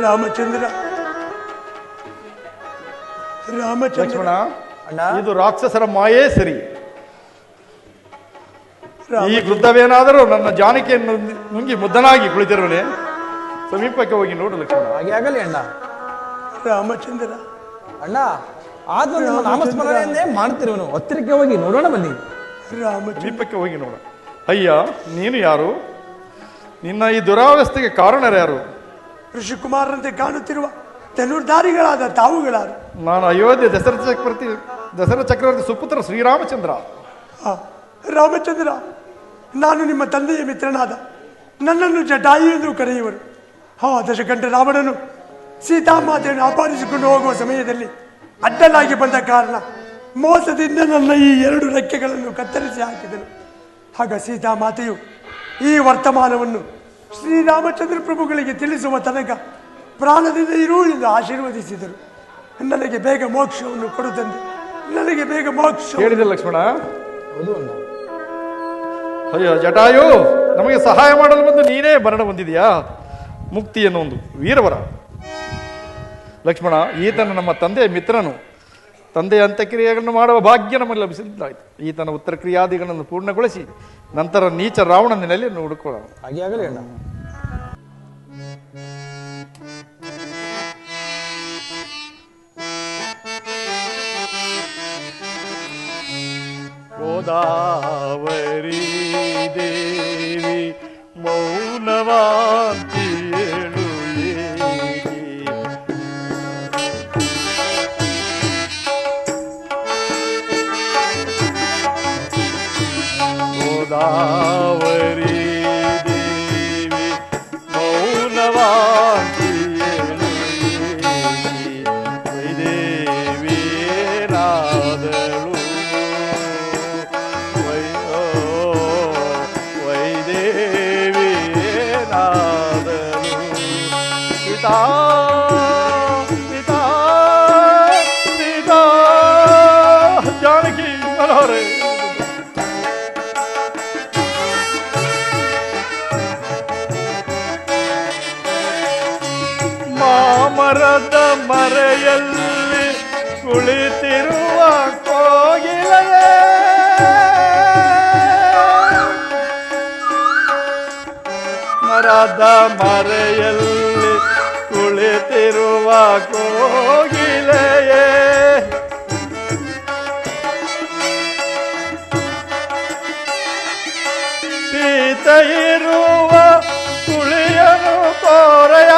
Speaker 5: ರಾಮಚಂದ್ರ ರಾಮಚಂದ್ರ
Speaker 2: ಲಕ್ಷ್ಮಣ
Speaker 3: ಅಣ್ಣ
Speaker 2: ಇದು ರಾಕ್ಷಸರ ಮಾಯೇ ಸರಿ
Speaker 5: ರಾಮ-
Speaker 2: ಈ ವೃದ್ಧವೇನಾದರೂ ನನ್ನ ಜಾನಕಿಯನ್ನು ನುಂಗಿ ಮುದ್ದನಾಗಿ ಕುಳಿತಿರುವನೆ ಸಮೀಪಕ್ಕೆ ಹೋಗಿ ನೋಡು ಲಕ್ಷ್ಮಣ
Speaker 3: ಹಾಗೆ ಆಗಲಿ ಅಣ್ಣ
Speaker 5: ರಾಮಚಂದ್ರ
Speaker 3: ಅಣ್ಣ ಆದ್ರೂ ನಿಮ್ಮ ನಾಮಸ್ಮರಣೆಯನ್ನೇ ಮಾಡ್ತಿರುವನು ಹತ್ತಿರಕ್ಕೆ ಹೋಗಿ ನೋಡೋಣ ಬನ್ನಿ
Speaker 5: ರಾಮಚಂದ್ರ
Speaker 2: ಸಮೀಪಕ್ಕೆ ಹೋಗಿ ನೋಡ ಅಯ್ಯ ನೀನು ಯಾರು ನಿನ್ನ ಈ ದುರಾವಸ್ಥೆಗೆ ಕಾರಣರು ಯಾರು
Speaker 5: ಋಷಿಕುಮಾರರಂತೆ ಕಾಣುತ್ತಿರುವ ಧನುರ್ಧಾರಿಗಳಾದ ತಾವುಗಳಾರು
Speaker 2: ನಾನು ಅಯೋಧ್ಯೆ ದಶರಥ ಚಕ್ರವರ್ತಿ ಸುಪುತ್ರ ಶ್ರೀರಾಮಚಂದ್ರ
Speaker 5: ಆ, ರಾಮಚಂದ್ರ ನಾನು ನಿಮ್ಮ ತಂದೆಯ ಮಿತ್ರನಾದ ನನ್ನನ್ನು ಜಟಾಯು ಎಂದು ಕರೆಯುವರು ದಶಕಂಠ ರಾವಣನು ಸೀತಾಮಾತೆಯನ್ನು ಅಪಹರಿಸಿಕೊಂಡು ಹೋಗುವ ಸಮಯದಲ್ಲಿ ಅಡ್ಡಲಾಗಿ ಬಂದ ಕಾರಣ ಮೋಸದಿಂದ ನನ್ನ ಈ 2 ರೆಕ್ಕೆಗಳನ್ನು ಕತ್ತರಿಸಿ ಹಾಕಿದನು. ಆಗ ಸೀತಾಮಾತೆಯು ಈ ವರ್ತಮಾನವನ್ನು ಶ್ರೀರಾಮಚಂದ್ರ ಪ್ರಭುಗಳಿಗೆ ತಿಳಿಸುವ ತನಕ ಪ್ರಾಣದಿಂದ ಇರು ಎಂದು ಆಶೀರ್ವದಿಸಿದರು. ನನಗೆ ಬೇಗ ಮೋಕ್ಷವನ್ನು ಕೊಡುತ್ತಂತೆ, ನನಗೆ ಬೇಗ ಮೋಕ್ಷ.
Speaker 2: ಹೇಳಿದೆ ಲಕ್ಷ್ಮಣ.
Speaker 3: ಹೌದು ಅಣ್ಣ.
Speaker 2: ಅಯ್ಯೋ ಜಟಾಯು, ನಮಗೆ ಸಹಾಯ ಮಾಡಲು ಬಂದು ನೀನೇ ಮರಣ ಹೊಂದಿದೆಯಾ? ಮುಕ್ತಿ ಎನ್ನುವ ಒಂದು ವೀರವರ. ಲಕ್ಷ್ಮಣ, ಈತನ ನಮ್ಮ ತಂದೆಯ ಮಿತ್ರನು. ತಂದೆಯ ಅಂತ್ಯಕ್ರಿಯೆಗಳನ್ನು ಮಾಡುವ ಭಾಗ್ಯ ನಮಗೆ ಲಭಿಸಿದ್ದಾಯಿತು. ಈತನ ಉತ್ತರ ಕ್ರಿಯಾದಿಗಳನ್ನು ಪೂರ್ಣಗೊಳಿಸಿ ನಂತರ ನೀಚ ರಾವಣನ ನೆಲೆಯನ್ನು ಹುಡುಕೋಣ.
Speaker 3: ಹಾಗೆ ಆಗಲಿ ಅಣ್ಣ.
Speaker 2: ಗೋದಾವರಿ ದೇವಿ ಮೌನವಾಂತಿ ಹೇಳು ಏಕೆ? ಗೋದಾವರಿ ದೇವಿ ಮೌನವಾಗಿ ವೈದೇವಿಯೇನಾದಳು ವೈದೇವಿಯೇನಾದಳು ಪಿತಾ ಪಿತಾ ಪಿತಾ ಜಾನಕಿ ಮನೋಹರೇ ಮಾಮರದ ಮರೆಯಲ್ಲಿ ಕುಳಿತಿರುವ ಕೋಗಿಲೆಯೇ ಮರದ ಮರೆಯಲ್ಲಿ ಕುಳಿತಿರುವ ಕೋಗಿಲೆಯೇ ಪೀತ ಇರುವ ಕುಳಿಯನು ತೋರೆಯ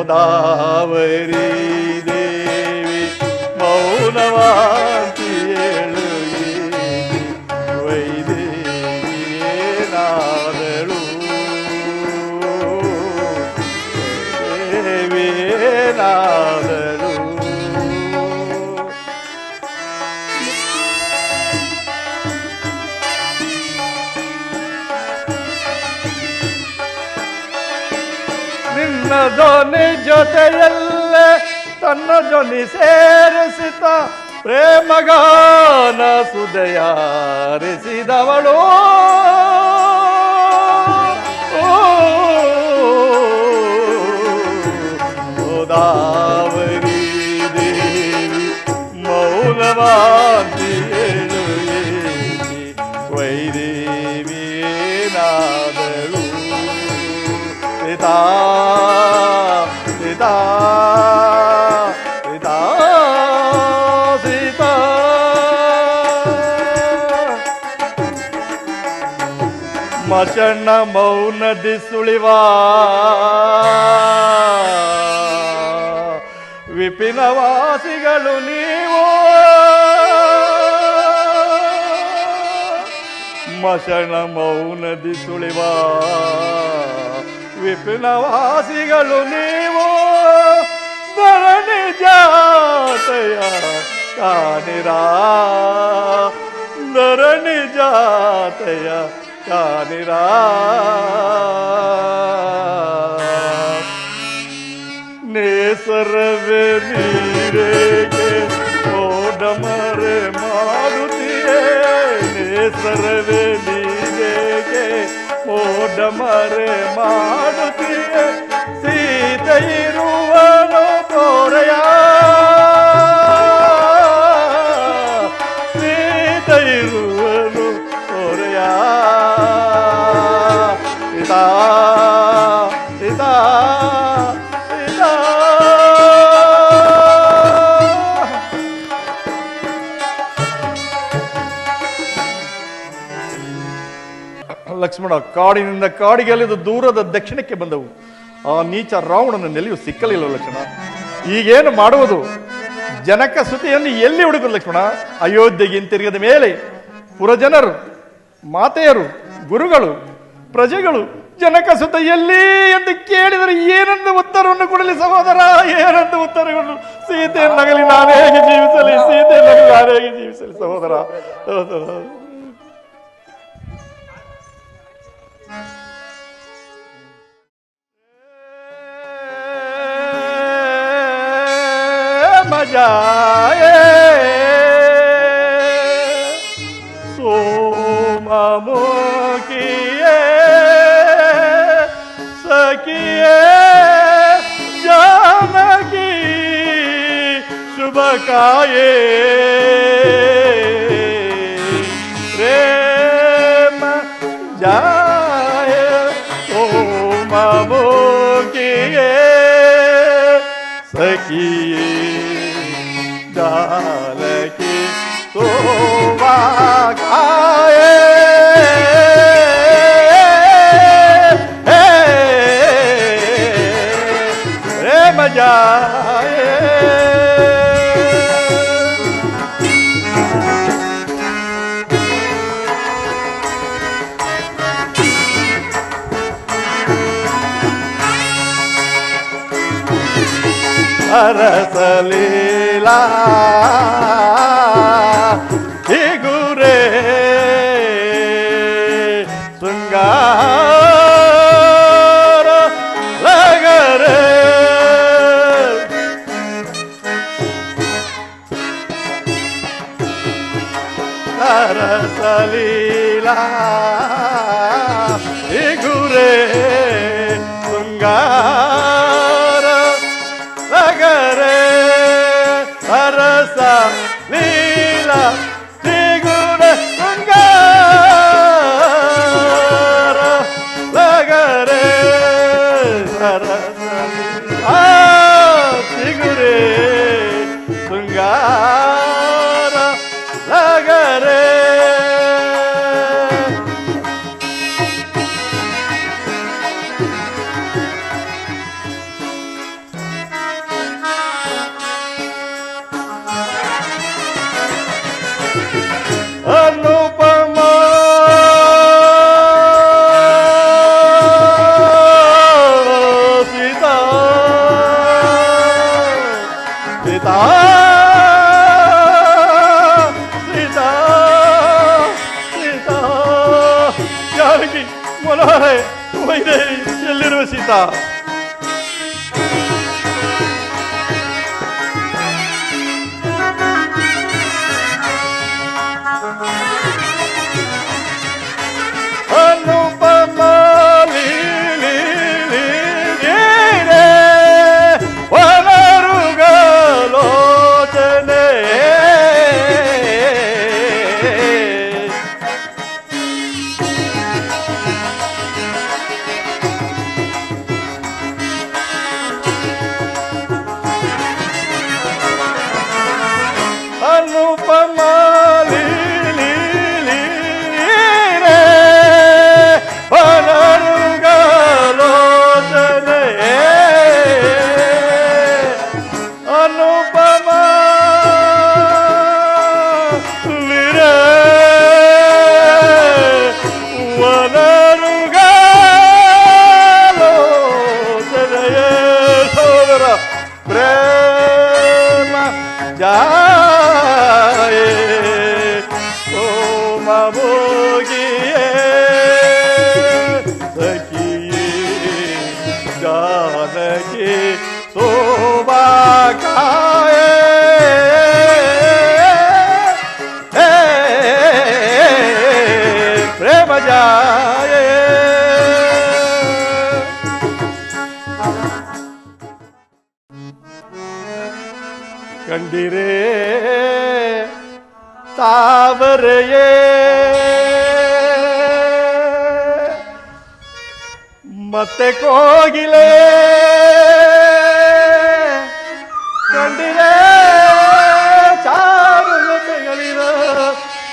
Speaker 2: ಗೋದಾವರಿ ದೇವಿ ಮೌನವಾಗಿ ವೈದೇವಿಯೇನಾದಳು ದೇವಿಯೇನಾದಳು ನಿನ್ನ ಧ್ವನಿ ಜೊತೆಯಲ್ಲೇ ತನ್ನ ಧ್ವನಿ ಸೇರಿಸಿತ ಪ್ರೇಮಗಾನ ಸುದಯಾರಿಸಿದವಳು ಗೋದಾವರಿ ದೇವಿ ಮೌನವಾಗಿ ವೈದೇವಿಯೇನಾದಳು ಪಿತಾ ಪಿತಾ ಪಿತಾ ಸೀತಾ ಮಚಣ್ಣ ಮೌನದಿ ಸುಳಿವ ವಿಪಿನವಾಸಿಗಳು ನೀವು ಮಶಣ ಮೌನದಿ ಸುಳಿವ ವಿಪಿನವಾಸಿಗಳು ನೀವು ಧರಣಿ ಜಾತೆಯ ಕಾನಿರಾ ಧರಣಿ ಜಾತೆಯ ಕಾನಿರಾ ನೇಸರವೇ ನೀರೇಗೆ ಓಡಮರೆ ಮಾಡುತ್ತೀಯೇ ನೇಸರವೇ ನೀರೇಗೆ ಓಡಮರೆ ಮಾಡುತ್ತೀಯೇ ಸೀತೆ ಇರುವನು ತೋರೆಯ ಸೀತೆ ಇರುವನು ತೋರೆಯ ಪಿತಾ ಪಿತಾ ಪಿತಾ ಲಕ್ಷ್ಮಣ ಕಾಡಿನಿಂದ ಕಾಡಿಗೆ ಅಲಿದು ದೂರದ ದಕ್ಷಿಣಕ್ಕೆ ಬಂದವು. ಆ ನೀಚ ರಾವಣನ ನೆಲೆಯು ಸಿಕ್ಕಲಿಲ್ಲ ಲಕ್ಷ್ಮಣ. ಈಗೇನು ಮಾಡುವುದು? ಜನಕ ಸುತಿಯನ್ನು ಎಲ್ಲಿ ಹುಡುಕುದು ಲಕ್ಷ್ಮಣ? ಅಯೋಧ್ಯೆಗೆ ಹಿಂತಿರುಗಿದ ಮೇಲೆ ಪುರಜನರು, ಮಾತೆಯರು, ಗುರುಗಳು, ಪ್ರಜೆಗಳು ಜನಕ ಸುತ ಎಲ್ಲಿ ಎಂದು ಕೇಳಿದರೆ ಏನೊಂದು ಉತ್ತರವನ್ನು ಕೊಡಲಿ ಸಹೋದರ? ಏನೊಂದು ಉತ್ತರ ಕೊಡಲು? ಸೀತೆಯನ್ನಾಗಲಿ ನಾನು ಹೇಗೆ ಜೀವಿಸಲಿ? ಸೀತೆಯನ್ನಾಗಲಿ ನಾನು ಹೇಗೆ ಜೀವಿಸಲಿ ಸಹೋದರ? मजाए सोममुखिए सखिए जानकी शुभकाये प्रेम जाए सोममुखिए सखिए जानकी शोभा खाए प्रेम ಜಾಯೇ ಅರಸಲೀಲಾ ಹಿಗುರೇ ಶೃಂಗಾರ ಲಗರೇ ಅರಸಲೀಲಾ ಹಿಗುರೇ ಶೃಂಗಾರ ಲಗರೇ ಅರಸ ಲೀಲಾ ತ್ರಿಗುಣ ಶೃಂಗಾರ ಲಗರೇ ಅರಸ ತ್ರಿಗುರೇ ಶೃಂಗಾರ ಲಗರೇ ಅನುಪಮ ಸೀತಾ ಸೀತಾ ಸೀತಾ ಸೀತಾ ಜಾನಕಿ ಮೊಲಹರೆ ವೈದೇಹಿ ಎಲ್ಲಿರುವ ಸೀತಾ ಅನುಪಮ ವನರುಗಲೋಚನೆ ಅನುಪಮ ವನರುಗಲೋಚನೆ ಅನುಪಮ ಲಿರೆ ವನರುಗಲೋಚನೆಯೇ ಸೋದರ ಪ್ರೇಮ ಜಾಯೇ ಓಮ ಭೋಗಿಯೇ ಸಖಿಯೇ ಜಾನಕಿ ಶೋಭಾಕಾಯೇ ಪ್ರೇಮ ಜಾಯೇ ಕಂಡಿರೇ ತಾವರೆಯೇ ಮತ್ತೆ ಕೋಗಿಲೆ ಕಂಡಿರೇ ಚಾರುಲತೆಗಳಿರ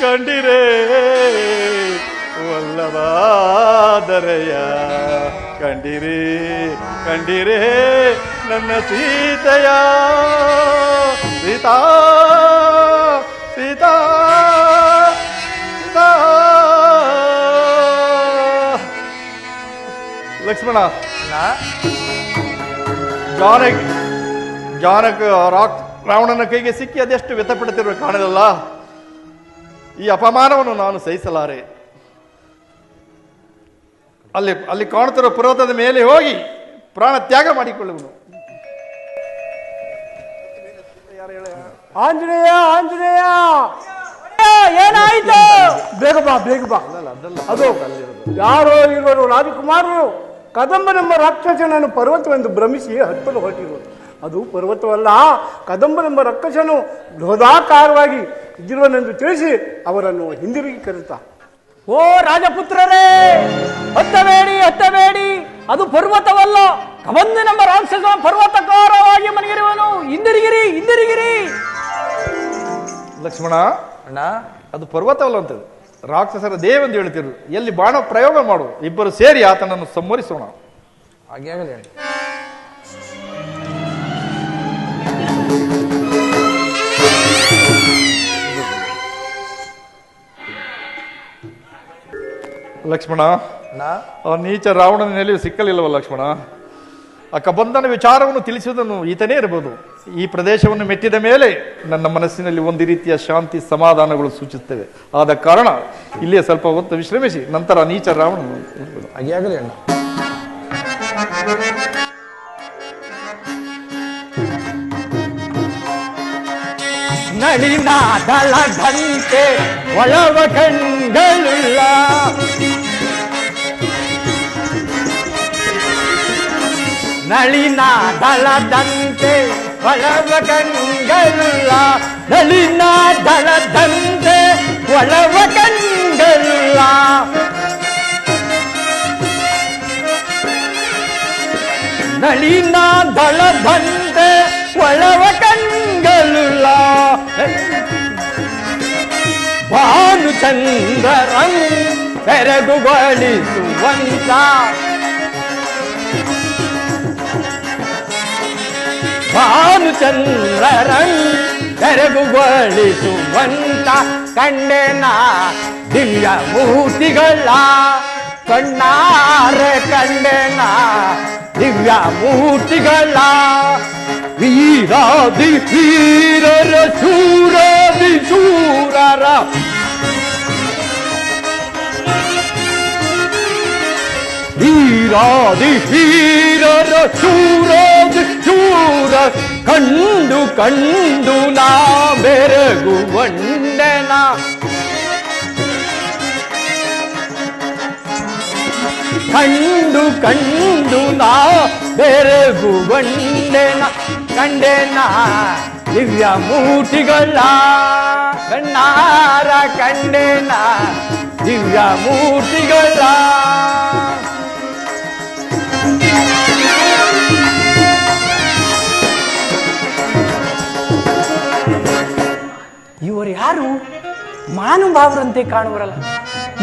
Speaker 2: ಕಂಡಿರೇ ವಲ್ಲಭಾದರೆಯ ಕಂಡಿರೇ ಕಂಡಿರೇ ನನ್ನ ಸೀತೆಯ ಸೀತಾ ಸೀತಾ ಸೀತಾ ಲಕ್ಷ್ಮಣ ಜಾನಕ ರಾವಣನ ಕೈಗೆ ಸಿಕ್ಕಿ ಅದೆಷ್ಟು ವ್ಯಥಪಡುತ್ತಿರುವ ಕಾಣದಲ್ಲ. ಈ ಅಪಮಾನವನ್ನು ನಾನು ಸಹಿಸಲಾರೆ. ಅಲ್ಲಿ ಕಾಣುತ್ತಿರುವ ಪರ್ವತದ ಮೇಲೆ ಹೋಗಿ ಪ್ರಾಣ ತ್ಯಾಗ ಮಾಡಿಕೊಳ್ಳುವನು.
Speaker 4: ಆಂಜನೇಯ ಆಂಜನೇಯ
Speaker 6: ಏನಾಯ್ತು?
Speaker 4: ಬೇಗ ಬಾ ಬೇಗ ಬಾ. ಅದು ಯಾರೋ ಇವರು ರಾಜಕುಮಾರರು ಕದಂಬನೆಂಬ ರಾಕ್ಷಸನನ್ನು ಪರ್ವತವೆಂದು ಭ್ರಮಿಸಿ ಹತ್ತಲು ಹೊರಟಿರುವುದು. ಅದು ಪರ್ವತವಲ್ಲ, ಕದಂಬನೆಂಬ ರಾಕ್ಷಸನು ಬೃಹದಾಕಾರವಾಗಿ ಇದ್ದಿರುವನೆಂದು ತಿಳಿಸಿ ಅವರನ್ನು ಹಿಂದಿರುಗಿ ಕರೆಯುತ್ತಾ,
Speaker 6: ಓ ರಾಜಪುತ್ರರೇ, ಹತ್ತಬೇಡಿ ಹತ್ತಬೇಡಿ, ಅದು ಪರ್ವತವಲ್ಲ, ಕದಂಬನೆಂಬ ರಾಕ್ಷಸ ಪರ್ವತಕಾರವಾಗಿ ಮನಗಿರುವನು, ಹಿಂದಿರುಗಿರಿ ಹಿಂದಿರುಗಿರಿ.
Speaker 2: ಲಕ್ಷ್ಮಣ ಅಣ್ಣ, ಅದು ಪರ್ವತವಲ್ಲ ಅಂತದ್ದು, ರಾಕ್ಷಸರ ದೇವೆಂದು ಹೇಳ್ತಿರು. ಎಲ್ಲಿ ಬಾಣ ಪ್ರಯೋಗ ಮಾಡು, ಇಬ್ಬರು ಸೇರಿ ಆತನನ್ನು ಸಂಹರಿಸೋಣ.
Speaker 3: ಹಾಗೆ ಆಗಲಿ.
Speaker 2: ಲಕ್ಷ್ಮಣ, ಆ ನೀಚ ರಾವಣನ ನೆಲೆಯು ಸಿಕ್ಕಲಿಲ್ಲವ ಲಕ್ಷ್ಮಣ. ಆ ಕಬಂಧನ ವಿಚಾರವನ್ನು ತಿಳಿಸುವುದನ್ನು ಈತನೇ ಇರಬಹುದು. ಈ ಪ್ರದೇಶವನ್ನು ಮೆಟ್ಟಿದ ಮೇಲೆ ನನ್ನ ಮನಸ್ಸಿನಲ್ಲಿ ಒಂದು ರೀತಿಯ ಶಾಂತಿ ಸಮಾಧಾನಗಳು ಸೂಚಿಸುತ್ತವೆ. ಆದ ಕಾರಣ ಇಲ್ಲಿಯೇ ಸ್ವಲ್ಪ ಹೊತ್ತು ವಿಶ್ರಮಿಸಿ ನಂತರ ನೀಚ ರಾವಣ
Speaker 3: ಹಾಗೆ ಆಗಲಿ ಅಣ್ಣ.
Speaker 6: ನಳಿನಾದಳದಂತೆ ಒಳವ ಕಣ್ಗಳುಳ್ಳ ನಳಿನಾದಳದಂತೆ ಒಳವ ಕಣ್ಗಳುಳ್ಳ ನಳಿನಾದಳದಂತೆ ಒಳವ ಕಣ್ಗಳುಳ್ಳ ನಳಿನಾದಳದಂತೆ ಒಳವ ಕಣ್ಗಳುಳ್ಳ ಭಾನುಚಂದ್ರರಂ ಬೆರಗುಗೊಳಿಸುವಂತ ಭಾನುಚಂದ್ರರಂ ಬೆರಗುಗೊಳಿಸುವಂತ ಕಂಡೆನ ದಿವ್ಯ ಮೂರ್ತಿಗಳ ಕಣ್ಣಾರೆ ಕಂಡೆನ ದಿವ್ಯ ಮೂರ್ತಿಗಳ ವೀರಾದಿ ವೀರರ ಶೂರಾದಿ ಶೂರರ ವೀರಾದಿ ವೀರರ ಶೂರಾದಿ ಶೂರ ಕಂಡು ಕಂಡು ನಾ ಬೆರಗುವಂಡೆನ ಕಂಡು ಕಂಡು ನಾ ಬೆರಗುವಂಡೆನ ಕಂಡೆನ ದಿವ್ಯ ಮೂರ್ತಿಗಳ ಕಣ್ಣಾರ ಕಂಡೆನ ದಿವ್ಯ ಮೂರ್ತಿಗಳ ಇವರು ಯಾರು? ಮಾನುಭಾವರಂತೆ ಕಾಣುವರಲ್ಲ.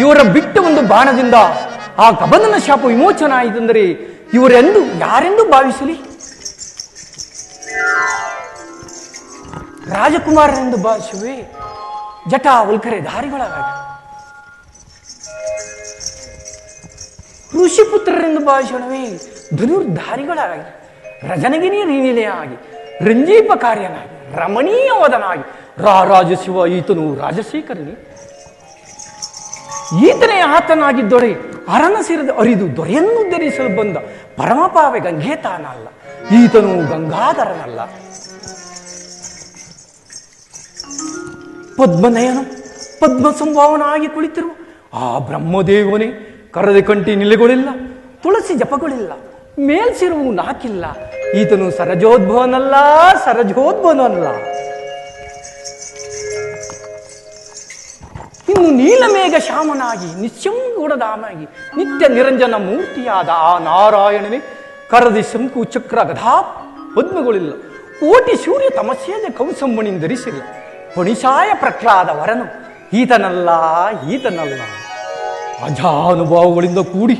Speaker 6: ಇವರ ಬಿಟ್ಟ ಒಂದು ಬಾಣದಿಂದ ಆ ಕಬಂಧನ ಶಾಪ ವಿಮೋಚನ ಆಯಿತೆಂದರೆ ಇವರೆಂದು ಯಾರೆಂದು ಭಾವಿಸಲಿ? ರಾಜಕುಮಾರರೆಂದು ಭಾವಿಸುವೆ, ಜಟಾ ಉಲ್ಕರೆ ಧಾರಿಗಳಾಗಿ, ಋಷಿಪುತ್ರರೆಂದು ಭಾವಿಸೋಣವೇ ಧನುರ್ಧಾರಿಗಳಾಗಿ, ರಜನಗಿರಿ ನೀನಿಲೆಯಾಗಿ, ರಂಜೀಪಕಾರ್ಯನಾಗಿ, ರಮಣೀಯವದನಾಗಿ, ರಾರಾಜ ಶಿವ ಈತನು ರಾಜಶೇಖರನಿ. ಈತನೇ ಆತನಾಗಿದ್ದೊರೆ ಅರಣ ಸೇರಿದ ಅರಿದು ದೊರೆಯನ್ನು ಧರಿಸಲು ಬಂದ ಪರಮಪಾವೆ ಗಂಗೇತಾನಲ್ಲ, ಈತನು ಗಂಗಾಧರನಲ್ಲ. ಪದ್ಮನಯನು ಪದ್ಮ ಸಂಭಾವನಾಗಿ ಕುಳಿತಿರು ಆ ಬ್ರಹ್ಮದೇವನೇ ಕರದೆ ಕಂಟಿ ನಿಲೆಗಳಿಲ್ಲ, ತುಳಸಿ ಜಪಗಳಿಲ್ಲ, ಮೇಲ್ಸಿರುವು ನಾಕಿಲ್ಲ, ಈತನು ಸರಜೋದ್ಭವನಲ್ಲ, ಸರಜೋದ್ಭವನಲ್ಲ. ಇನ್ನು ನೀಲಮೇಘ ಶ್ಯಾಮನಾಗಿ ನಿಶ್ಯಂಗುಡಧಾಮಾಗಿ ನಿತ್ಯ ನಿರಂಜನ ಮೂರ್ತಿಯಾದ ಆ ನಾರಾಯಣನೇ ಕರದಿ ಶಂಕು ಚಕ್ರ ಗದಾ ಪದ್ಮಗಳಿಲ್ಲ, ಕೋಟಿ ಸೂರ್ಯ ತಮಸ್ಯೇಜ ಕೌಸಂಬಣಿಯಿಂದ ಧರಿಸಿಲ್ಲ, ಪಣಿಸಾಯ ಪ್ರಹ್ಲಾದ ವರನು ಈತನಲ್ಲ, ಈತನಲ್ಲ. ಅಜಾನುಭಾವಗಳಿಂದ ಕೂಡಿ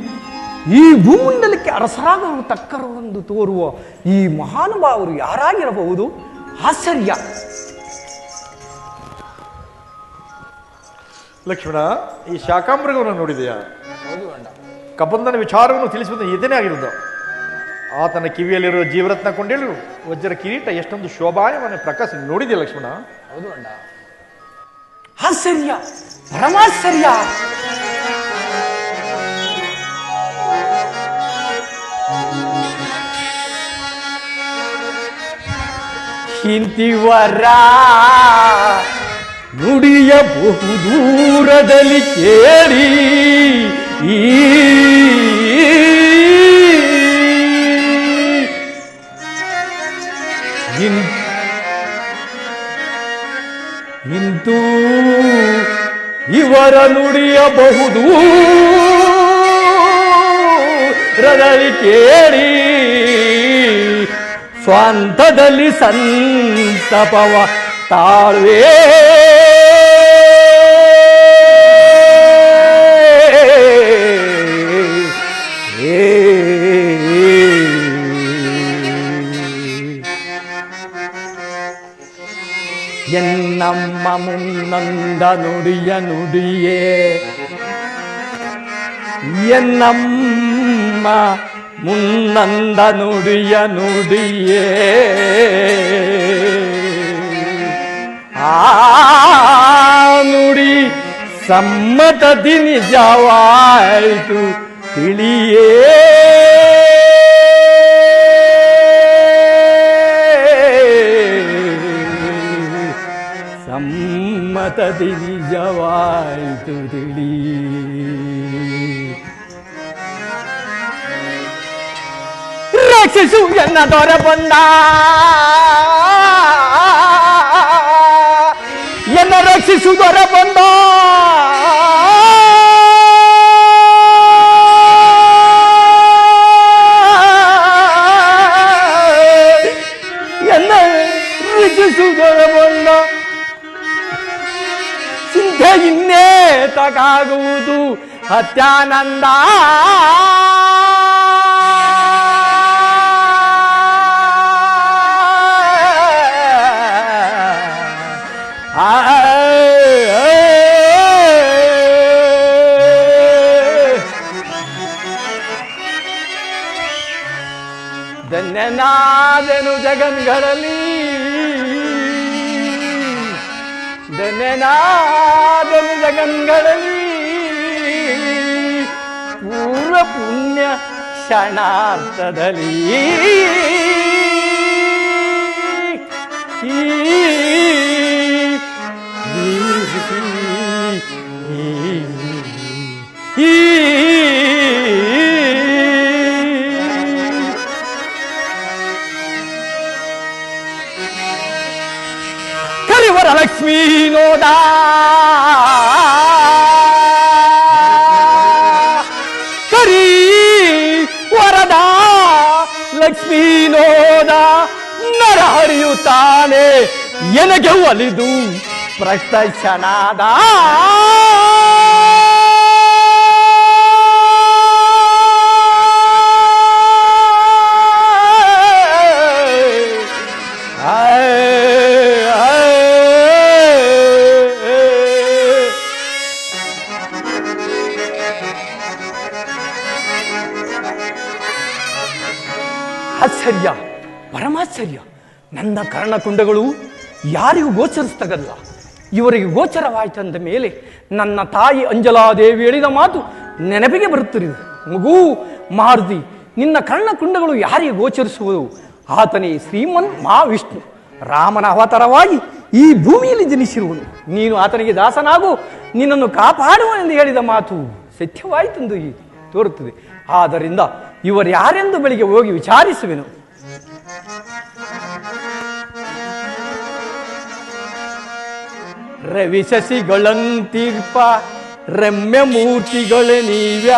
Speaker 6: ಈ ಭೂಮಂಡಲಕ್ಕೆ ಅರಸರಾಗಲು ತಕ್ಕರವೆಂದು ತೋರುವ ಈ ಮಹಾನುಭಾವರು ಯಾರಾಗಿರಬಹುದು? ಆಶ್ಚರ್ಯ.
Speaker 2: ಲಕ್ಷ್ಮಣ, ಈ ಶಾಕಾಮೃಗವನ್ನು ನೋಡಿದೆಯಾ? ಕಬಂಧನ ವಿಚಾರವನ್ನು ತಿಳಿಸುವುದು ಇದನ್ನೇ ಆಗಿರುವುದು. ಆತನ ಕಿವಿಯಲ್ಲಿರುವ ಜೀವರತ್ನ ಕೊಂಡೇಳು ವಜ್ರ ಕಿರೀಟ ಎಷ್ಟೊಂದು ಶೋಭಾಯವನ್ನು ಪ್ರಕಾಶ ನೋಡಿದೆಯಾ ಲಕ್ಷ್ಮಣ?
Speaker 3: ಹೌದು ಅಣ್ಣ.
Speaker 6: ಆಶ್ಚರ್ಯ, ಪರಮಾಶ್ಚರ್ಯ. ಇಂತಿವರ ನುಡಿಯ ಬಹುದೂರದಲ್ಲಿ ಕೇಳಿ ಇಂತೂ ಇವರ ನುಡಿಯ ಬಹುದೂರದಲ್ಲಿ ಕೇಳಿ ಸ್ವಂತದಲ್ಲಿ ಸಂತಪವ ತಾಳ್ವೇ. ಎನ್ನಮ್ಮ ಮುನ್ನಂದ ನುಡಿಯ ನುಡಿಯೇ ಎನ್ನಮ್ಮ ಮುನ್ನಂದ ನುಡಿಯ ನುಡಿಯೇ ಆ ನುಡಿ ಸಮ್ಮತದಿ ನಿಜವಾಯಿತು ತಿಳಿಯೇ ಸಮ್ಮತದಿ ನಿಜವಾಯಿತು ತಿಳಿ ರಕ್ಷಿಸು ಎನ್ನ ದೊರೆ ಬಂದ ಎನ್ನ ರಕ್ಷಿಸು ದೊರೆ ಬಂದ ಎನ್ನ ರಕ್ಷಿಸು ದೊರೆ ಬಂದ ಚಿಂತೆ ಇನ್ನೇ ತಗಾಗುವುದು ಅತ್ಯಾನಂದ ಧನ್ಯನಾದೆನು ಜಗನ್ಗಳಲ್ಲಿ ಧನ್ಯನಾದೆನು ಜಗನ್ಗಳಲ್ಲಿ ಪೂರ್ವ ಪುಣ್ಯ ಕ್ಷಣಾರ್ಥದಲ್ಲಿ ಲಕ್ಷ್ಮೀ ನೋದ ಕರಿ ವರದ ಲಕ್ಷ್ಮೀ ನೋದ ನರ ಹರಿಯುತ್ತಾನೆ ಎನಗೆ ಒಲಿದು ಪ್ರಶ್ನನಾದ ಆಶ್ಚರ್ಯ, ಪರಮಾಶ್ಚರ್ಯ. ನನ್ನ ಕರ್ಣಕುಂಡಗಳು ಯಾರಿಗೂ ಗೋಚರಿಸ್ತಗಲ್ಲ. ಇವರಿಗೆ ಗೋಚರವಾಯಿತಂದ ಮೇಲೆ ನನ್ನ ತಾಯಿ ಅಂಜಲಾದೇವಿ ಹೇಳಿದ ಮಾತು ನೆನಪಿಗೆ ಬರುತ್ತಿದೆ. ಮಗು ಮಾರುತಿ, ನಿನ್ನ ಕರ್ಣಕುಂಡಗಳು ಯಾರಿಗೆ ಗೋಚರಿಸುವುದು? ಆತನೇ ಶ್ರೀಮನ್ ಮಹಾವಿಷ್ಣು, ರಾಮನ ಅವತಾರವಾಗಿ ಈ ಭೂಮಿಯಲ್ಲಿ ಜನಿಸಿರುವನು. ನೀನು ಆತನಿಗೆ ದಾಸನಾಗು, ನಿನ್ನನ್ನು ಕಾಪಾಡುವ ಎಂದು ಹೇಳಿದ ಮಾತು ಸತ್ಯವಾಯಿತೆಂದು ತೋರುತ್ತದೆ. ಆದ್ದರಿಂದ ಇವರು ಯಾರೆಂದು ಬೆಳಿಗ್ಗೆ ಹೋಗಿ ವಿಚಾರಿಸುವೆನು. ರವಿ ಶಶಿಗಳಂತೀರ್ಪ ರಮ್ಯ ಮೂರ್ತಿಗಳೇ ನೀವ್ಯಾರು?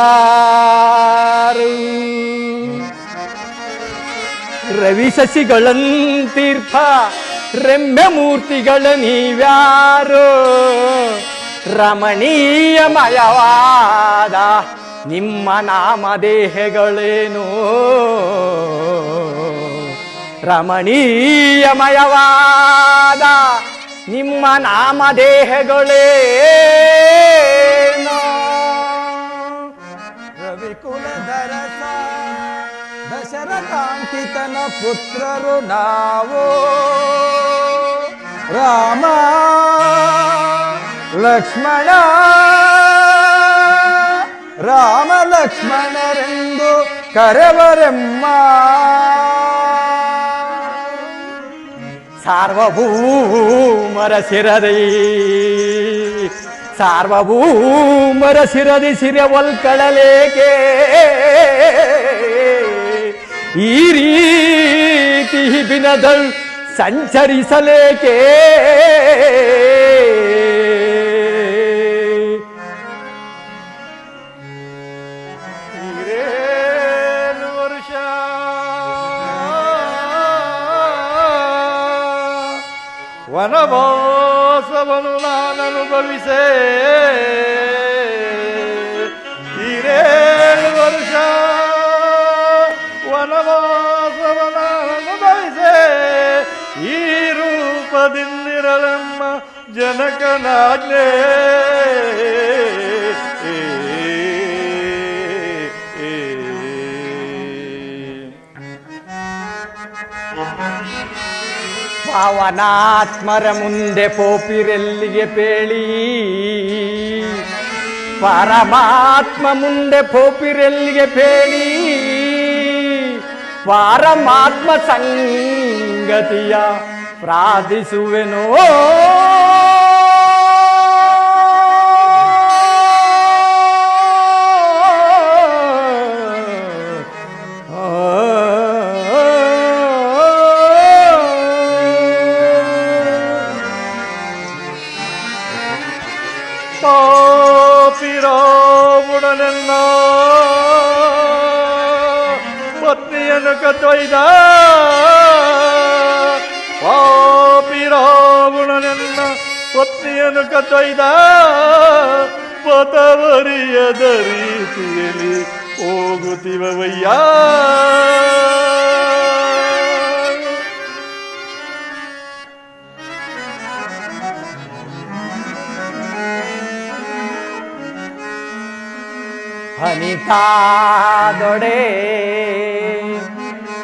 Speaker 6: ರವಿ ಶಶಿಗಳಂತೀರ್ಪ ರಮ್ಯ ಮೂರ್ತಿಗಳ ನೀವ್ಯಾರು? ರಮಣೀಯಮಯವಾದ ನಿಮ್ಮ ನಾಮದೇಹಗಳೇನು? ರಮಣೀಯಮಯವಾದ ನಿಮ್ಮ ನಾಮದೇಹಗಳೇನು?
Speaker 3: ರವಿಕುಲಧರಸ ದಶರಥಾಂಕಿತನ ಪುತ್ರರು ನಾವು. ರಾಮ ಲಕ್ಷ್ಮಣ ರಾಮ ಲಕ್ಷ್ಮಣರೆಂದು ಕರೆವರೆಮ್ಮ.
Speaker 6: ಸಾರ್ವಭೌಮರ ಶಿರದಿ ಸಾರ್ವಭೌಮರ ಶಿರದಿ ಸಿರವಲ್ಕಳಲೇಕೆ ಈ ರೀತಿ ಬಿನದಳು ಸಂಚರಿಸಲೇಕೆ?
Speaker 2: ವನವಾಸವನು ನಾನನುಭವಿಸೆ 7 ವರ್ಷ ವನವಾಸವನಾನುಭವಿಸೆ ಈ ರೂಪದಿಂದಿರಲೆಮ್ಮ ಜನಕನಾಜ್ಞೆ.
Speaker 6: ಪಾವನಾತ್ಮರ ಮುಂದೆ ಪೋಪಿರೆಲ್ಲಿಗೆ ಪೇಳಿ, ಪರಮಾತ್ಮ ಮುಂದೆ ಪೋಪಿರೆಲ್ಲಿಗೆ ಪೇಳಿ, ಪರಮಾತ್ಮ ಸಂಗತಿಯ ಪ್ರಾರ್ಥಿಸುವೆನೋ.
Speaker 2: ಪಾಪಿರಾವುಡನೆನ್ನ ಪತ್ನಿಯನ್ನು ಕತ್ತೊಯ್ದ, ಪಾಪಿರಾವುಡನೆನ್ನ ಪತ್ನಿಯನ್ನು ಕತ್ತೊಯ್ದ, ಪತವರಿಯದ ರೀತಿಯಲ್ಲಿ ಹೋಗುತ್ತಿವಯ್ಯ.
Speaker 6: ಹನಿತಾದೊಡೆ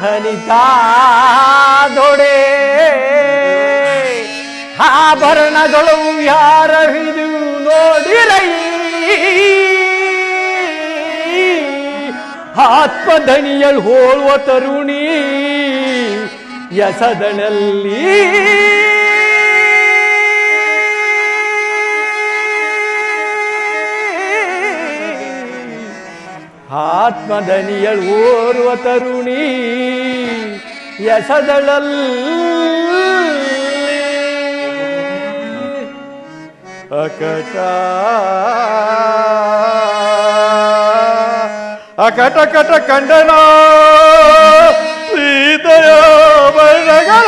Speaker 6: ಹನಿತಾದೊಡೆ ಆಭರಣಗಳು ಯಾರ ಹಿಡಿದು ನೋಡಿರೈ, ಆತ್ಮಧನಿಯಲ್ ಹೋಳುವ ತರುಣಿ ಯಸದನಲ್ಲಿ, ಆತ್ಮಧನಿಯಲ್ ಓರ್ವ ತರುಣಿ ಯಸದಳಲ್ಲಿ,
Speaker 2: ಅಕಟ ಅಕಟ ಕಟ ಕಂಡನ ಸೀತೆಯ ಬಣ್ಣಗಳ,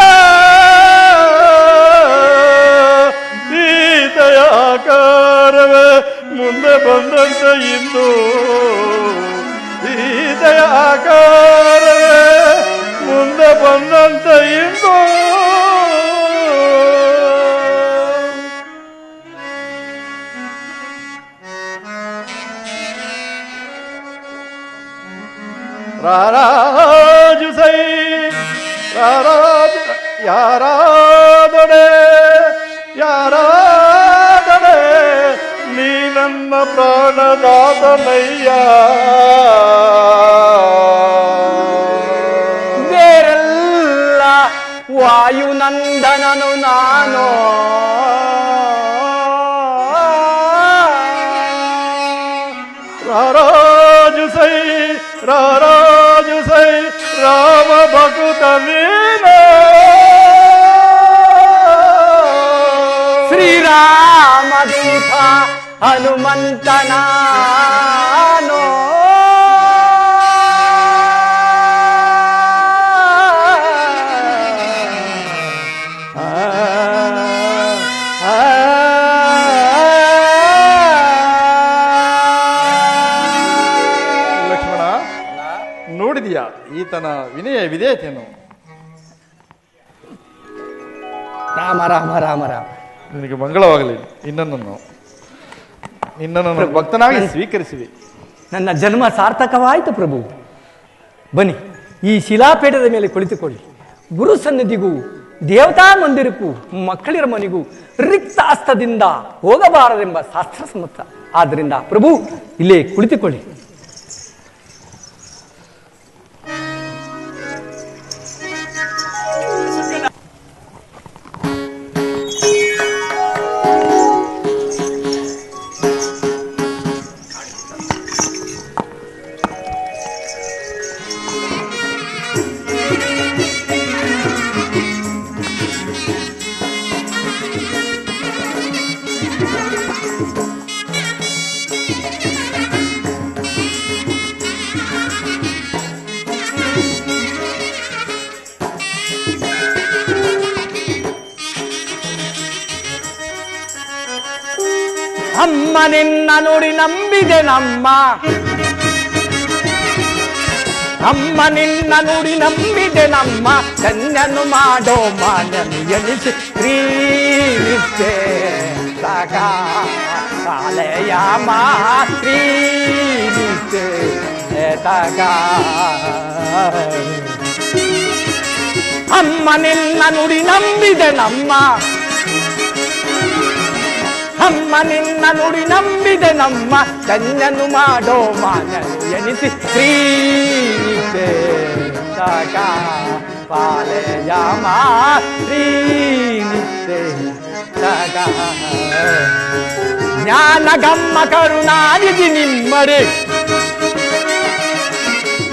Speaker 2: ಸೀತೆಯ ಆಕಾರವೇ ಮುಂದೆ ಬಂದಂತ ಇಂದು, ಸೀತೆಯ ಆಕಾರವೇ ಮುಂದೆ ಬಂದಂತ ಇಂದು. ರಾರಾಜು ಸೈ ರಾರಾಜು ಯಾರಾದೊಡೆ ಯಾರಾದೊಡೆ, ನೀ ನನ್ನ ಪ್ರಾಣದಾತನಯ್ಯ.
Speaker 6: ಬೇರೆಲ್ಲ ವಾಯುನಂದನನು ನಾನು,
Speaker 2: ರಾರಾಜು ಸೈ ರಾರಾಜು ಸೈ ರಾಮ ಭಕುತ ನೀನು,
Speaker 6: ಶ್ರೀರಾಮದೂತ ಹನುಮಂತನಾನೋ,
Speaker 2: ಲಕ್ಷ್ಮಣ, ನೋಡಿದೀಯಾ ಈತನ ವಿನಯ ವಿಧೇಯತೆಯನ್ನು?
Speaker 6: ರಾಮ ರಾಮ ರಾಮ ರಾಮ.
Speaker 2: ನಿನಗೆ ಮಂಗಳವಾಗಲಿ. ನಿನ್ನನ್ನು ಭಕ್ತನಾಗಿ ಸ್ವೀಕರಿಸಿದೆ.
Speaker 6: ನನ್ನ ಜನ್ಮ ಸಾರ್ಥಕವಾಯಿತು ಪ್ರಭು. ಬನ್ನಿ, ಈ ಶಿಲಾಪೇಟದ ಮೇಲೆ ಕುಳಿತುಕೊಳ್ಳಿ. ಗುರು ಸನ್ನಿಧಿಗೂ ದೇವತಾ ಮಂದಿರಕ್ಕೂ ಮಕ್ಕಳಿರ ಮನೆಗೂ ರಿಕ್ತಾಸ್ತದಿಂದ ಹೋಗಬಾರದೆಂಬ ಶಾಸ್ತ್ರ ಸಮ್ಮತ. ಆದ್ದರಿಂದ ಪ್ರಭು ಇಲ್ಲೇ ಕುಳಿತುಕೊಳ್ಳಿ. ಅಮ್ಮ ನಿನ್ನ ನುಡಿ ನಂಬಿದೆ ನಮ್ಮ, ಅಮ್ಮ ನಿನ್ನ ನುಡಿ ನಂಬಿದೆ ನಮ್ಮ, ಕನ್ಯನು ಮಾಡೋ ಮಾನ್ಯನು ಎನಿಸಿ ಶ್ರೀನಿಷ್ಟೆ ಸಾಗ ಕಾಲೆಯ ಶ್ರೀನಿಷ್ಟೆ ತಗ ಅಮ್ಮ ನಿನ್ನ ನುಡಿ ನಂಬಿದೆ ನಮ್ಮ, ಅಮ್ಮ ನಿನ್ನ ನುಡಿ ನಂಬಿದೆ ನಮ್ಮ, ಕನ್ಯನು ಮಾಡೋ ಮಾನ್ಯನು ಎನಿಸಿ ಶ್ರೀನಿತೆ ಸಾಕ ಪಾಲೆಯಾಮ ಶ್ರೀನಿತೆ ಸಾಕ ಜ್ಞಾನ ಗಮ್ಮ ಕರುಣಾನಿಧಿ ನಿಮ್ಮಡೆ,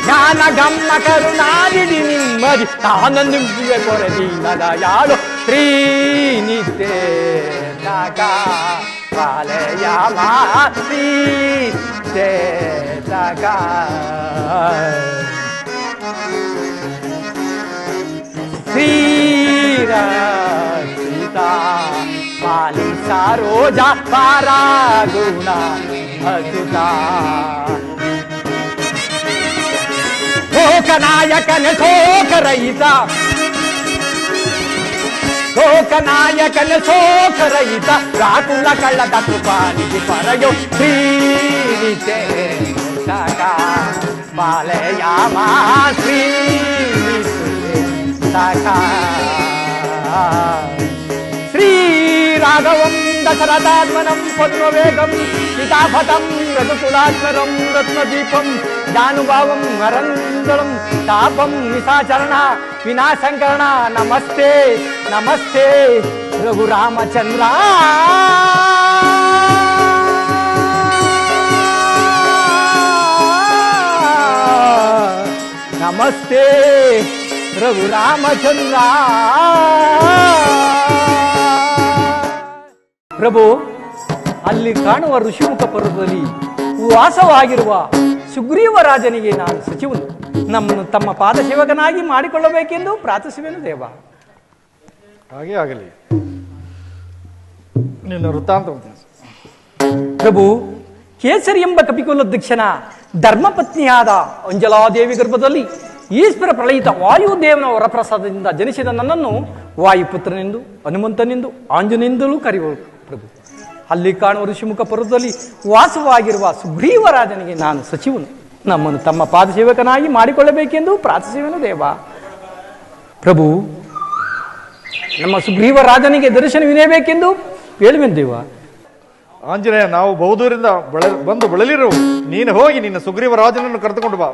Speaker 6: ಜ್ಞಾನ ಗಮ್ಮ ಕರುಣಾನಿಧಿ ನಿಮ್ಮಡಿ, ತಾನು ನಿಂಬುವೆ ಕೊರದೀನದ ಯಾಳು ಶ್ರೀನಿತೆ ಸಾಕ ಪಾಲೆಯಾಮ ಶ್ರೀನಿತೆ ಸಾಕ ಸೀತಾ ಪಾಲಿಸ ರೋಜ ಪಾರಾಗುಣ ಅಸುತ ಶೋಕನಾಯಕನ ಶೋಕರಹಿತ, ಶೋಕನಾಯಕನ ಶೋಕರಹಿತ, ರಾಕುಲ ಕಳ್ಳದ ಕೃಪಾನಿಧಿ ಪರಯೋ ಶ್ರೀನಿತೆ ಸಾಕ ಪಾಲೆಯಾಮ ಶ್ರೀನಿತೆ ಸಾಕ ಶ್ರೀರಾಘವಂ ದಶರಥಾತ್ಮನಂ ಪದ್ಮವೇಗಂ ಸೀತಾಪಥಂ ರಘುಕುಲಾತ್ಮರಂ ರತ್ನದೀಪಂ ಜಾನುಭಾವಂ ಅರಂದಳಂ ತಾಪಂ ನಿಶಾಚರಣ ವಿನಾಶಂಕರಣ ನಮಸ್ತೆ ನಮಸ್ತೆ ರಘುರಾಮಚಂದ್ರ ನಮಸ್ತೆ ರಘುರಾಮಚಂದ್ರ. ಪ್ರಭು, ಅಲ್ಲಿ ಕಾಣುವ ಋಷಿಮುಖ ಪರ್ವತದಲ್ಲಿ ವಾಸವಾಗಿರುವ ಸುಗ್ರೀವ ರಾಜನಿಗೆ ನಾನು ಸಚಿವನು, ನಮ್ಮನ್ನು ತಮ್ಮ ಪಾದಸೇವಕನಾಗಿ ಮಾಡಿಕೊಳ್ಳಬೇಕೆಂದು ಪ್ರಾರ್ಥಿಸುವೆನು ದೇವ.
Speaker 2: ಹಾಗೆ ಆಗಲಿ. ನಿನ್ನ ವೃತ್ತಾಂತ
Speaker 6: ಪ್ರಭು, ಕೇಸರಿ ಎಂಬ ಕಪಿಕುಲಧ್ಯಕ್ಷನ ಧರ್ಮಪತ್ನಿಯಾದ ಅಂಜಲಾದೇವಿ ಗರ್ಭದಲ್ಲಿ ಈಶ್ವರ ಪ್ರಳಯಿತ ವಾಯುದೇವನ ವರಪ್ರಸಾದದಿಂದ ಜನಿಸಿದ ನನ್ನನ್ನು ವಾಯುಪುತ್ರನೆಂದು, ಹನುಮಂತನೆಂದು, ಆಂಜನೆಂದಲೂ ಕರೆಯುವರು ಪ್ರಭು. ಅಲ್ಲಿ ಕಾಣುವ ಋಷಿಮುಖ ಪರ್ವತದಲ್ಲಿ ವಾಸವಾಗಿರುವ ಸುಗ್ರೀವರಾಜನಿಗೆ ನಾನು ಸಚಿವನು, ನಮ್ಮನ್ನು ತಮ್ಮ ಪಾದಸೇವಕನಾಗಿ ಮಾಡಿಕೊಳ್ಳಬೇಕೆಂದು ಪ್ರಾರ್ಥಿಸುವೆನು ದೇವ. ಪ್ರಭು, ನಮ್ಮ ಸುಗ್ರೀವರಾಜನಿಗೆ ದರ್ಶನವಿನೇಬೇಕೆಂದು ಹೇಳುವೆನು ದೇವ.
Speaker 2: ಆಂಜನೇಯ, ನಾವು ಬಹುದೂರಿಂದ ಬಂದು ಬಳಲಿರು, ನೀನು ಹೋಗಿ ನಿನ್ನ ಸುಗ್ರೀವ ರಾಜನನ್ನು ಕರೆದುಕೊಂಡು ಬಾ.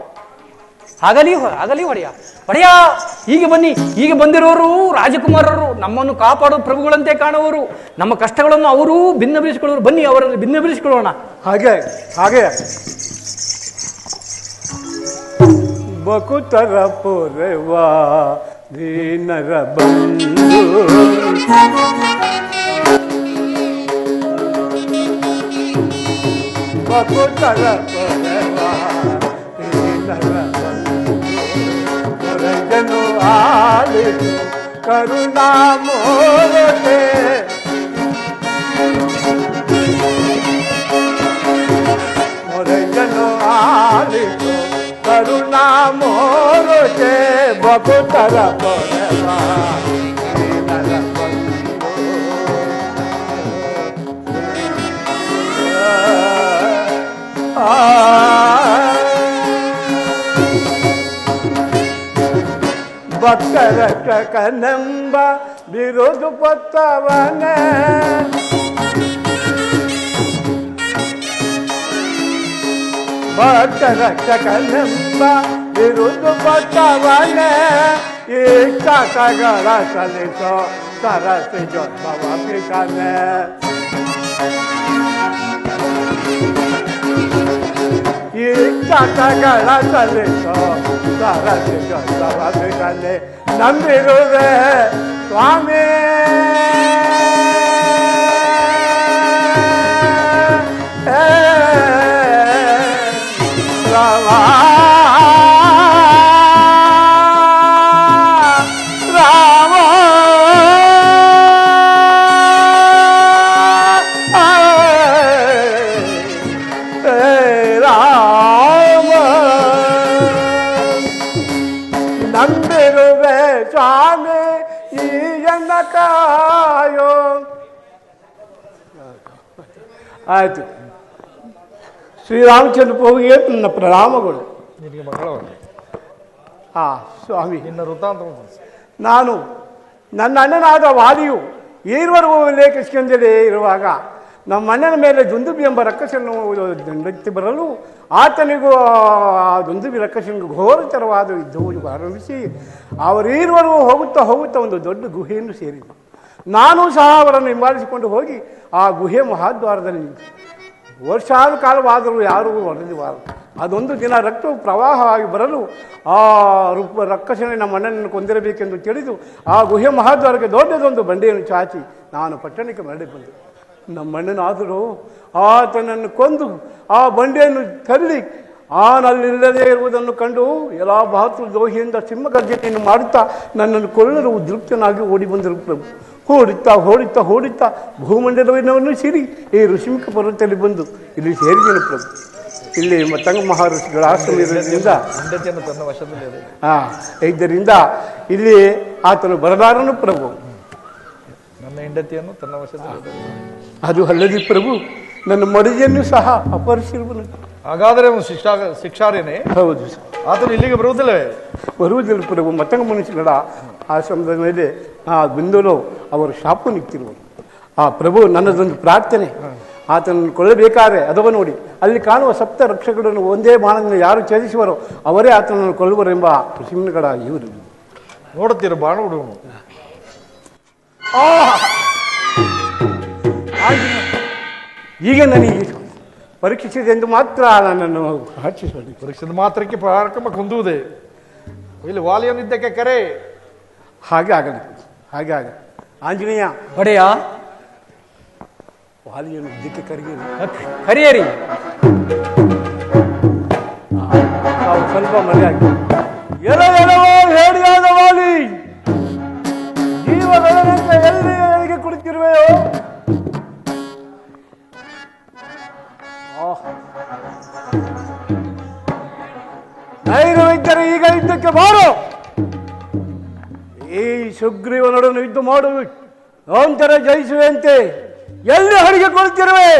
Speaker 6: ಆಗಲಿ ಆಗಲಿ ಒಡೆಯ. ಒಡೆಯ, ಈಗ ಬನ್ನಿ. ಈಗ ಬಂದಿರೋರು ರಾಜಕುಮಾರರು, ನಮ್ಮನ್ನು ಕಾಪಾಡೋ ಪ್ರಭುಗಳಂತೆ ಕಾಣುವರು. ನಮ್ಮ ಕಷ್ಟಗಳನ್ನು ಅವರು ಭಿನ್ನಬಿಡಿಸಿಕೊಳ್ಳೋರು. ಬನ್ನಿ, ಅವರಲ್ಲಿ ಭಿನ್ನಬಿಡಿಸಿಕೊಳ್ಳೋಣ.
Speaker 4: ಹಾಗೆ ಹಾಗೆ ಬಕುತರ ಪೊರೆವಾ ದೀನರ ಬಂಧು, ಬಕುತರ ಪೊರೆವಾ ದೀನರ ಜನು ಆಲಿಸು ಕರುಣಾ ಮೋರತೆ, ಮೊರಜನು ಆಲಿಸು ಕರುಣಾ ಮೋರತೆ, ಬಕುತರ ಪೊರೆವಾ ದೀನರ ಬಂಧು. ಭಕ್ತರ ಕನಂಬ ಬಿರುದು ಪತ್ತವನ, ಭಕ್ತರ ಕನಂಬ ಬಿರುದು ಪತ್ತವನ, ಈ ಕಥಗಳ ಸಲಿಸೋ ಸರಸಿ ಜೋತ್ಸವ ಪಿಕನೆ, ಈ ಕಥಗಳ ಸಲಿಸೋ ಸರಸಿ ಜೋತ್ಸವ ಪಿಕನೆ. ನಂಬಿರುವೆ ಸ್ವಾಮಿ, ರಾಮ ರಾಮ ರಾಮ, ನಂಬಿರುವೆ ಸ್ವಾಮಿ ಈಯನ್ನ ಕಾಯೋ. ಆಯ್ತು. ಶ್ರೀರಾಮಚಂದ್ರ ಪ್ರಭುವಿಗೆ ನನ್ನ ಪ್ರಣಾಮಗಳು.
Speaker 2: ನಿನಗೆ ಮಕ್ಕಳವಲ್ಲ.
Speaker 4: ಹಾ ಸ್ವಾಮಿ,
Speaker 2: ನಿನ್ನ ವೃತ್ತಾಂತ
Speaker 4: ನನ್ನ ಅಣ್ಣನಾದ ವಾಲಿಯು ಈರ್ವರೆಗೂ ಉಲ್ಲೇಖಿಸಿಕೊಂಡೇ ಇರುವಾಗ ನಮ್ಮ ಅಣ್ಣನ ಮೇಲೆ ದುಂದುಬಿ ಎಂಬ ರಕ್ಕಸನ್ನು ದಂಡೆತ್ತಿ ಬರಲು ಆತನಿಗೂ ಆ ದುಂದುಬಿ ರಕ್ಕಸನಿಗೂ ಘೋರತರವಾದ ಯುದ್ಧವನ್ನು ಆರಂಭಿಸಿ ಅವರೀರ್ವರೆಗೂ ಹೋಗುತ್ತಾ ಒಂದು ದೊಡ್ಡ ಗುಹೆಯನ್ನು ಸೇರಿದರು. ನಾನೂ ಸಹ ಅವರನ್ನು ಹಿಂಬಾಲಿಸಿಕೊಂಡು ಹೋಗಿ ಆ ಗುಹೆ ಮಹಾದ್ವಾರದಲ್ಲಿ ನಿಂತು ವರ್ಷಾದ ಕಾಲವಾದರೂ ಯಾರೂ ಹೊರದಿವಾರರು. ಅದೊಂದು ದಿನ ರಕ್ತವು ಪ್ರವಾಹವಾಗಿ ಬರಲು ಆ ರಕ್ಕಸನೇ ನಮ್ಮ ಅಣ್ಣನನ್ನು ಕೊಂದಿರಬೇಕೆಂದು ತಿಳಿದು ಆ ಗುಹೆ ಮಹಾದ್ವಾರಕ್ಕೆ ದೊಡ್ಡದೊಂದು ಬಂಡೆಯನ್ನು ಚಾಚಿ ನಾನು ಪಟ್ಟಣಕ್ಕೆ ಮರಳಿ ಬಂದೆ. ನಮ್ಮಣ್ಣನಾದರೂ ಆತನನ್ನು ಕೊಂದು ಆ ಬಂಡೆಯನ್ನು ತಳ್ಳಿ ಆನಲ್ಲಿಲ್ಲದೇ ಇರುವುದನ್ನು ಕಂಡು ಎಲ್ಲ ಬಹದ್ದೂರ್ ದ್ರೋಹಿಯಿಂದ ಸಿಂಹಗರ್ಜನೆಯನ್ನು ಮಾಡುತ್ತಾ ನನ್ನನ್ನು ಕೊಲ್ಲಲು ಉದ್ರಿಕ್ತನಾಗಿ ಓಡಿ ಬಂದರು ಪ್ರಭು. ಓಡುತ್ತಾ ಭೂಮಂಡಲವನ್ನು ಸೇರಿ ಈ ಋಷಿಮುಖ ಪರ್ವತದಲ್ಲಿ ಬಂದು ಇಲ್ಲಿ ಸೇರಿದನು ಪ್ರಭು. ಇಲ್ಲಿ ಮತ್ತಂಗ ಮಹರ್ಷಿಗಳ ಆಶ್ರಮದಿಂದ ಇದರಿಂದ ಇಲ್ಲಿ ಆತನು ಬರಲಾರನು ಪ್ರಭು.
Speaker 2: ನನ್ನ ಹೆಂಡತಿಯನ್ನು ತನ್ನ ವಶದಲ್ಲಿ
Speaker 4: ಅದು ಅಲ್ಲದೆ ಪ್ರಭು ನನ್ನ ಮಡಿಯನ್ನು ಸಹ ಅಪಹರಿಸಿರುವನು.
Speaker 2: ಹಾಗಾದರೆ ಅವನು ಶಿಕ್ಷಾರ್ಯನೇ?
Speaker 4: ಹೌದು,
Speaker 2: ಆತನು ಇಲ್ಲಿಗೆ ಬರುವುದಿಲ್ಲವೇ?
Speaker 4: ಬರುವುದಿಲ್ಲ ಪ್ರಭು. ಮತ್ತಂಗ ಮನುಷ್ಯಗಳ ಆಶ್ರಮದ ಮೇಲೆ ಬಿಂದಲು ಅವರು ಶಾಪ ನಿಂತಿರುವರು. ಆ ಪ್ರಭು ನನ್ನದೊಂದು ಪ್ರಾರ್ಥನೆ, ಆತನನ್ನು ಕೊಳ್ಳಬೇಕಾದ್ರೆ ಅದವ ನೋಡಿ ಅಲ್ಲಿ ಕಾಣುವ ಸಪ್ತ ರಕ್ಷಕರನ್ನು ಒಂದೇ ಬಾಣದಿಂದ ಯಾರು ಛೇದಿಸುವರೋ ಅವರೇ ಆತನನ್ನು ಕೊಲ್ಲುವರೆಂಬ ಋಷಿಮುನಿಗಳ ಇವರು
Speaker 2: ನೋಡುತ್ತೀರ ಬಾಣ ಹುಡುಗನು.
Speaker 4: ಈಗ ನನಗೆ ಪರೀಕ್ಷಿಸಿದೆ ಎಂದು ಮಾತ್ರ ನನ್ನನ್ನು ಹಚ್ಚಿಸಲಿ.
Speaker 2: ಪರೀಕ್ಷಿಸಿದ ಮಾತ್ರಕ್ಕೆ ಪರಾಕ್ರಮ ಹೊಂದುವುದೇ? ಇಲ್ಲಿ ವಾಲಿಯನಿದ್ದಕ್ಕೆ ಕರೆ.
Speaker 4: ಹಾಗೆ ಆಗಲಿ. ಆಂಜನೇಯ
Speaker 6: ಒಡೆಯ,
Speaker 4: ವಾಲಿಯನ್ನು ಇದ್ದಕ್ಕೆ
Speaker 6: ಕರಿಯರಿ.
Speaker 4: ನಾವು ಸ್ವಲ್ಪ ಮನೆ ಆಗಿ ಎಲ್ಲವೋ ಹೇಳಿಯಾದ ವಾಲಿ, ಜೀವಗಳಂತೆ ಎಲ್ಲಿಗೆ ಕುಳಿತಿರುವೆಯೋ? ಧೈರ್ಯವಿದ್ದರೆ ಈಗ ಯುದ್ಧಕ್ಕೆ ಬಾರೋ. ಈ ಸುಗ್ರೀವನೊಡನೆ ಯುದ್ಧ ಮಾಡುವೆ, ನಂತರ ಜಯಿಸುವಂತೆ ಎಲ್ಲಿ ಹರಿಗೆ ಕೊಳ್ತಿರುವೆ?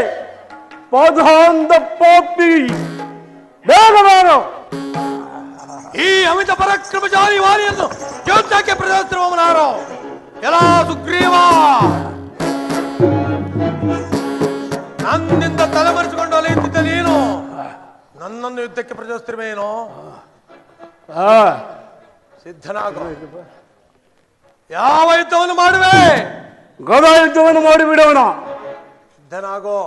Speaker 4: ಪದಾಂಧ ಪಾಪಿ, ಬೇಗ ಬಾರೋ.
Speaker 5: ಈ ಅಮಿತ ಪರಾಕ್ರಮಶಾಲಿ ವಾಲಿಯನ್ನು ಯುದ್ಧಕ್ಕೆ ಪ್ರದರ್ಶಿಸುವವನಾರೋ ಎಲ್ಲ ಸುಗ್ರೀವ, ನನ್ನಿಂದ ತಲೆಮರೆಸಿಕೊಂಡು ಅಲೆಯುತ್ತಿದ್ದ ನೀನು ನನ್ನನ್ನು ಯುದ್ಧಕ್ಕೆ ಪ್ರದರ್ಶಿಸಿರುವೇನೋ? ಸಿದ್ಧನಾಗೋ. ಯಾವ ಯುದ್ಧವನ್ನು ಮಾಡುವೆ?
Speaker 4: ಗದಾ ಯುದ್ಧವನ್ನು ಮಾಡಿಬಿಡೋಣ.
Speaker 5: ಸಿದ್ಧನಾಗೋ.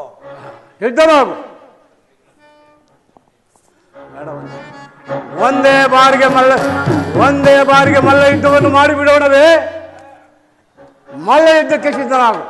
Speaker 4: ಯುದ್ಧನಾಗು. ಒಂದೇ ಬಾರಿಗೆ ಮಲ್ಲ ಯುದ್ಧವನ್ನು ಮಾಡಿಬಿಡೋಣವೇ? ಮಲ್ಲ ಯುದ್ಧಕ್ಕೆ ಸಿದ್ಧನಾಗು.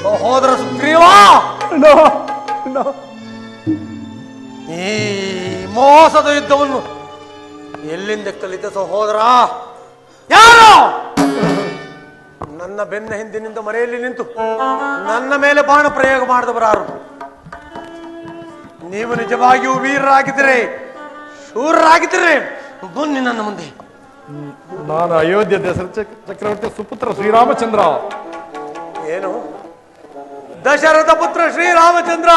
Speaker 5: ಸಹೋದರ ಸುಗ್ರೀವ, ಈ ಮೋಸದ ಯುದ್ಧವನ್ನು ಎಲ್ಲಿಂದ ಕಲಿತ ಸಹೋದರ? ಯಾರು ನನ್ನ ಬೆನ್ನ ಹಿಂದಿನಿಂದ ಮರೆಯಲ್ಲಿ ನಿಂತು ನನ್ನ ಮೇಲೆ ಬಾಣ ಪ್ರಯೋಗ ಮಾಡಿದವರಾರು? ನೀವು ನಿಜವಾಗಿಯೂ ವೀರರಾಗಿದ್ದರೆ, ಶೂರರಾಗಿದ್ದರೆ ಬನ್ನಿ ನನ್ನ ಮುಂದೆ.
Speaker 2: ನಾನು ಅಯೋಧ್ಯೆ ದಶರಥ ಚಕ್ರವರ್ತಿ ಸುಪುತ್ರ ಶ್ರೀರಾಮಚಂದ್ರ.
Speaker 5: ಏನು? ದಶರಥ ಪುತ್ರ ಶ್ರೀರಾಮಚಂದ್ರ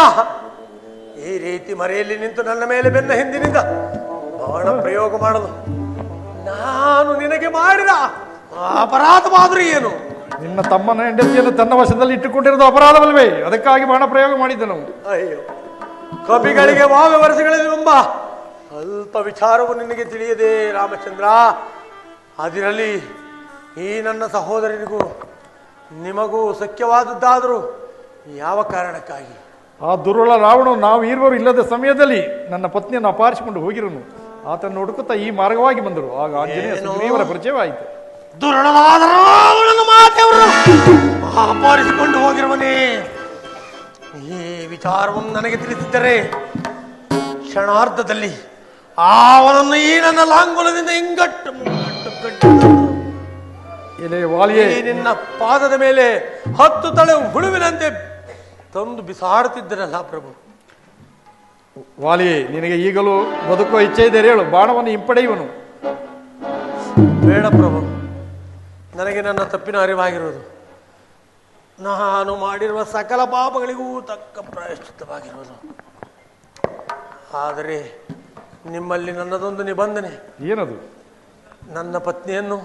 Speaker 5: ಈ ರೀತಿ ಮರೆಯಲ್ಲಿ ನಿಂತು ನನ್ನ ಮೇಲೆ ಬೆನ್ನ ಹಿಂದಿನಿಂದ ಬಾಣ ಪ್ರಯೋಗ ಮಾಡಲು ನಾನು ನಿನಗೆ ಮಾಡಿದ ಅಪರಾಧವಾದರೂ ಏನು?
Speaker 2: ನಿನ್ನ ತಮ್ಮನ ಹೆಂಡತಿಯನ್ನು ತನ್ನ ವಶದಲ್ಲಿ ಇಟ್ಟುಕೊಂಡಿರೋದು ಅಪರಾಧವಲ್ವೇ? ಅದಕ್ಕಾಗಿ ಬಾಣ ಪ್ರಯೋಗ ಮಾಡಿದ್ದನು.
Speaker 5: ಅಯ್ಯೋ, ಕಪಿಗಳಿಗೆ ವಾವೆ ವರ್ಷಗಳೆಂಬ ಅಲ್ಪ ವಿಚಾರವು ನಿನಗೆ ತಿಳಿಯದೆ ರಾಮಚಂದ್ರ. ಅದಿರಲಿ, ಈ ನನ್ನ ಸಹೋದರನಿಗೂ ನಿಮಗೂ ಸಖ್ಯವಾದದ್ದಾದರೂ ಯಾವ ಕಾರಣಕ್ಕಾಗಿ?
Speaker 2: ಆ ದುರ್ಬಲ ರಾವಣನು ನಾವು ಇರುವರು ಇಲ್ಲದ ಸಮಯದಲ್ಲಿ ನನ್ನ ಪತ್ನಿಯನ್ನು ಅಪಹರಿಸಿಕೊಂಡು ಹೋಗಿರುನು. ಆತನ್ನು ಹುಡುಕುತ್ತಾ ಈ ಮಾರ್ಗವಾಗಿ ಬಂದರು. ಆಗ ಆಂಜನೇಯ ಸುಗ್ರೀವರ ಪರಿಚಯವಾಯಿತು.
Speaker 5: ದುರ್ಬಲನಾದ ರಾವಣನ ಮಾತೆಯವರು ಅಪಹರಿಸಿಕೊಂಡು ಹೋಗಿರುವನೇ. ಈ ವಿಚಾರವನ್ನು ನನಗೆ ತಿಳಿಸಿದ್ದರೆ ಕ್ಷಣಾರ್ಧದಲ್ಲಿ ಅವನನ್ನು ಈ ನನ್ನ ಲಾಂಗುಲದಿಂದ ಇಂಗಟ್ಟು
Speaker 2: ವಾಲಿಯೇ,
Speaker 5: ನಿನ್ನ ಪಾದದ ಮೇಲೆ 10 ತಲೆ ಹುಳುವಿನಂತೆ ತಂದು ಬಿಸಾಡುತ್ತಿದ್ದನಲ್ಲ ಪ್ರಭು.
Speaker 2: ವಾಲಿಯೇ, ನಿನಗೆ ಈಗಲೂ ಬದುಕುವ ಇಚ್ಛೆ ಇದೆ ಹೇಳು, ಬಾಣವನ್ನು ಹಿಂಪಡೆಯುವನು.
Speaker 5: ಬೇಡ ಪ್ರಭು, ನನಗೆ ನನ್ನ ತಪ್ಪಿನ ಅರಿವಾಗಿರುವುದು. ನಾನು ಮಾಡಿರುವ ಸಕಲ ಪಾಪಗಳಿಗೂ ತಕ್ಕ ಪ್ರಾಯಶ್ಚಿತ್ತವಾಗಿರುವುದು. ಆದರೆ ನಿಮ್ಮಲ್ಲಿ ನನ್ನದೊಂದು ನಿಬಂಧನೆ.
Speaker 2: ಏನದು?
Speaker 5: ನನ್ನ ಪತ್ನಿಯನ್ನು,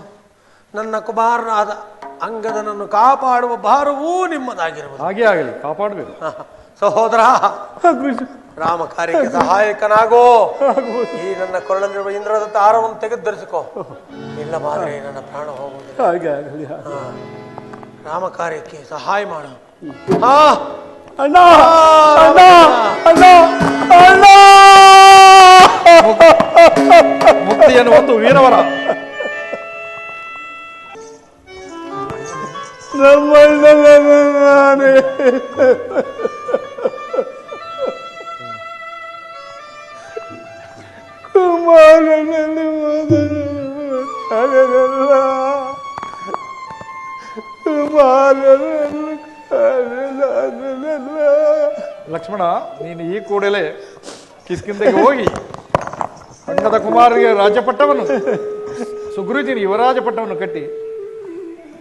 Speaker 5: ನನ್ನ ಕುಮಾರನಾದ ಅಂಗದನನ್ನು ಕಾಪಾಡುವ ಭಾರವೂ ನಿಮ್ಮದಾಗಿರುವುದು.
Speaker 2: ಹಾಗೆ ಆಗಲಿ, ಕಾಪಾಡಬೇಕು.
Speaker 5: ಸಹೋದರ, ರಾಮ ಕಾರ್ಯಕ್ಕೆ ಸಹಾಯಕನಾಗೋ. ಈ ನನ್ನ ಕೊರಳಲ್ಲಿರುವ ಇಂದ್ರದ ತಾರವನ್ನು ತೆಗೆದು ಧರಿಸಿಕೋ, ಇಲ್ಲ ಮಾದ್ರೆ ನನ್ನ ಪ್ರಾಣ ಹೋಗುವುದು. ರಾಮ ಕಾರ್ಯಕ್ಕೆ ಸಹಾಯ ಮಾಡು.
Speaker 2: ಮುಕ್ತಿಯನ್ನು ಒಂದು ವೀರವರ.
Speaker 4: ಕುಮಾರನಲ್ಲಿ
Speaker 2: ಲಕ್ಷ್ಮಣ, ನೀನು ಈ ಕೂಡಲೇ ಕಿಷ್ಕಿಂಧೆಗೆ ಹೋಗಿ ಅಂಗದ ಕುಮಾರರಿಗೆ ರಾಜ್ಯಪಟ್ಟವನ್ನು, ಸುಗ್ರೀವನಿಗೆ ಯುವರಾಜ ಪಟ್ಟವನ್ನು ಕಟ್ಟಿ,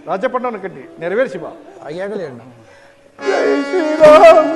Speaker 2: ರಾಜ್ಯಪಟ್ಟವನ್ನು ಕಟ್ಟಿ ನೆರವೇರಿಸಿ ಬಾ.
Speaker 3: ಹಾಗೆ ಆಗಲಿ ಅಣ್ಣ.
Speaker 4: ಜೈ ಶ್ರೀರಾಮ್.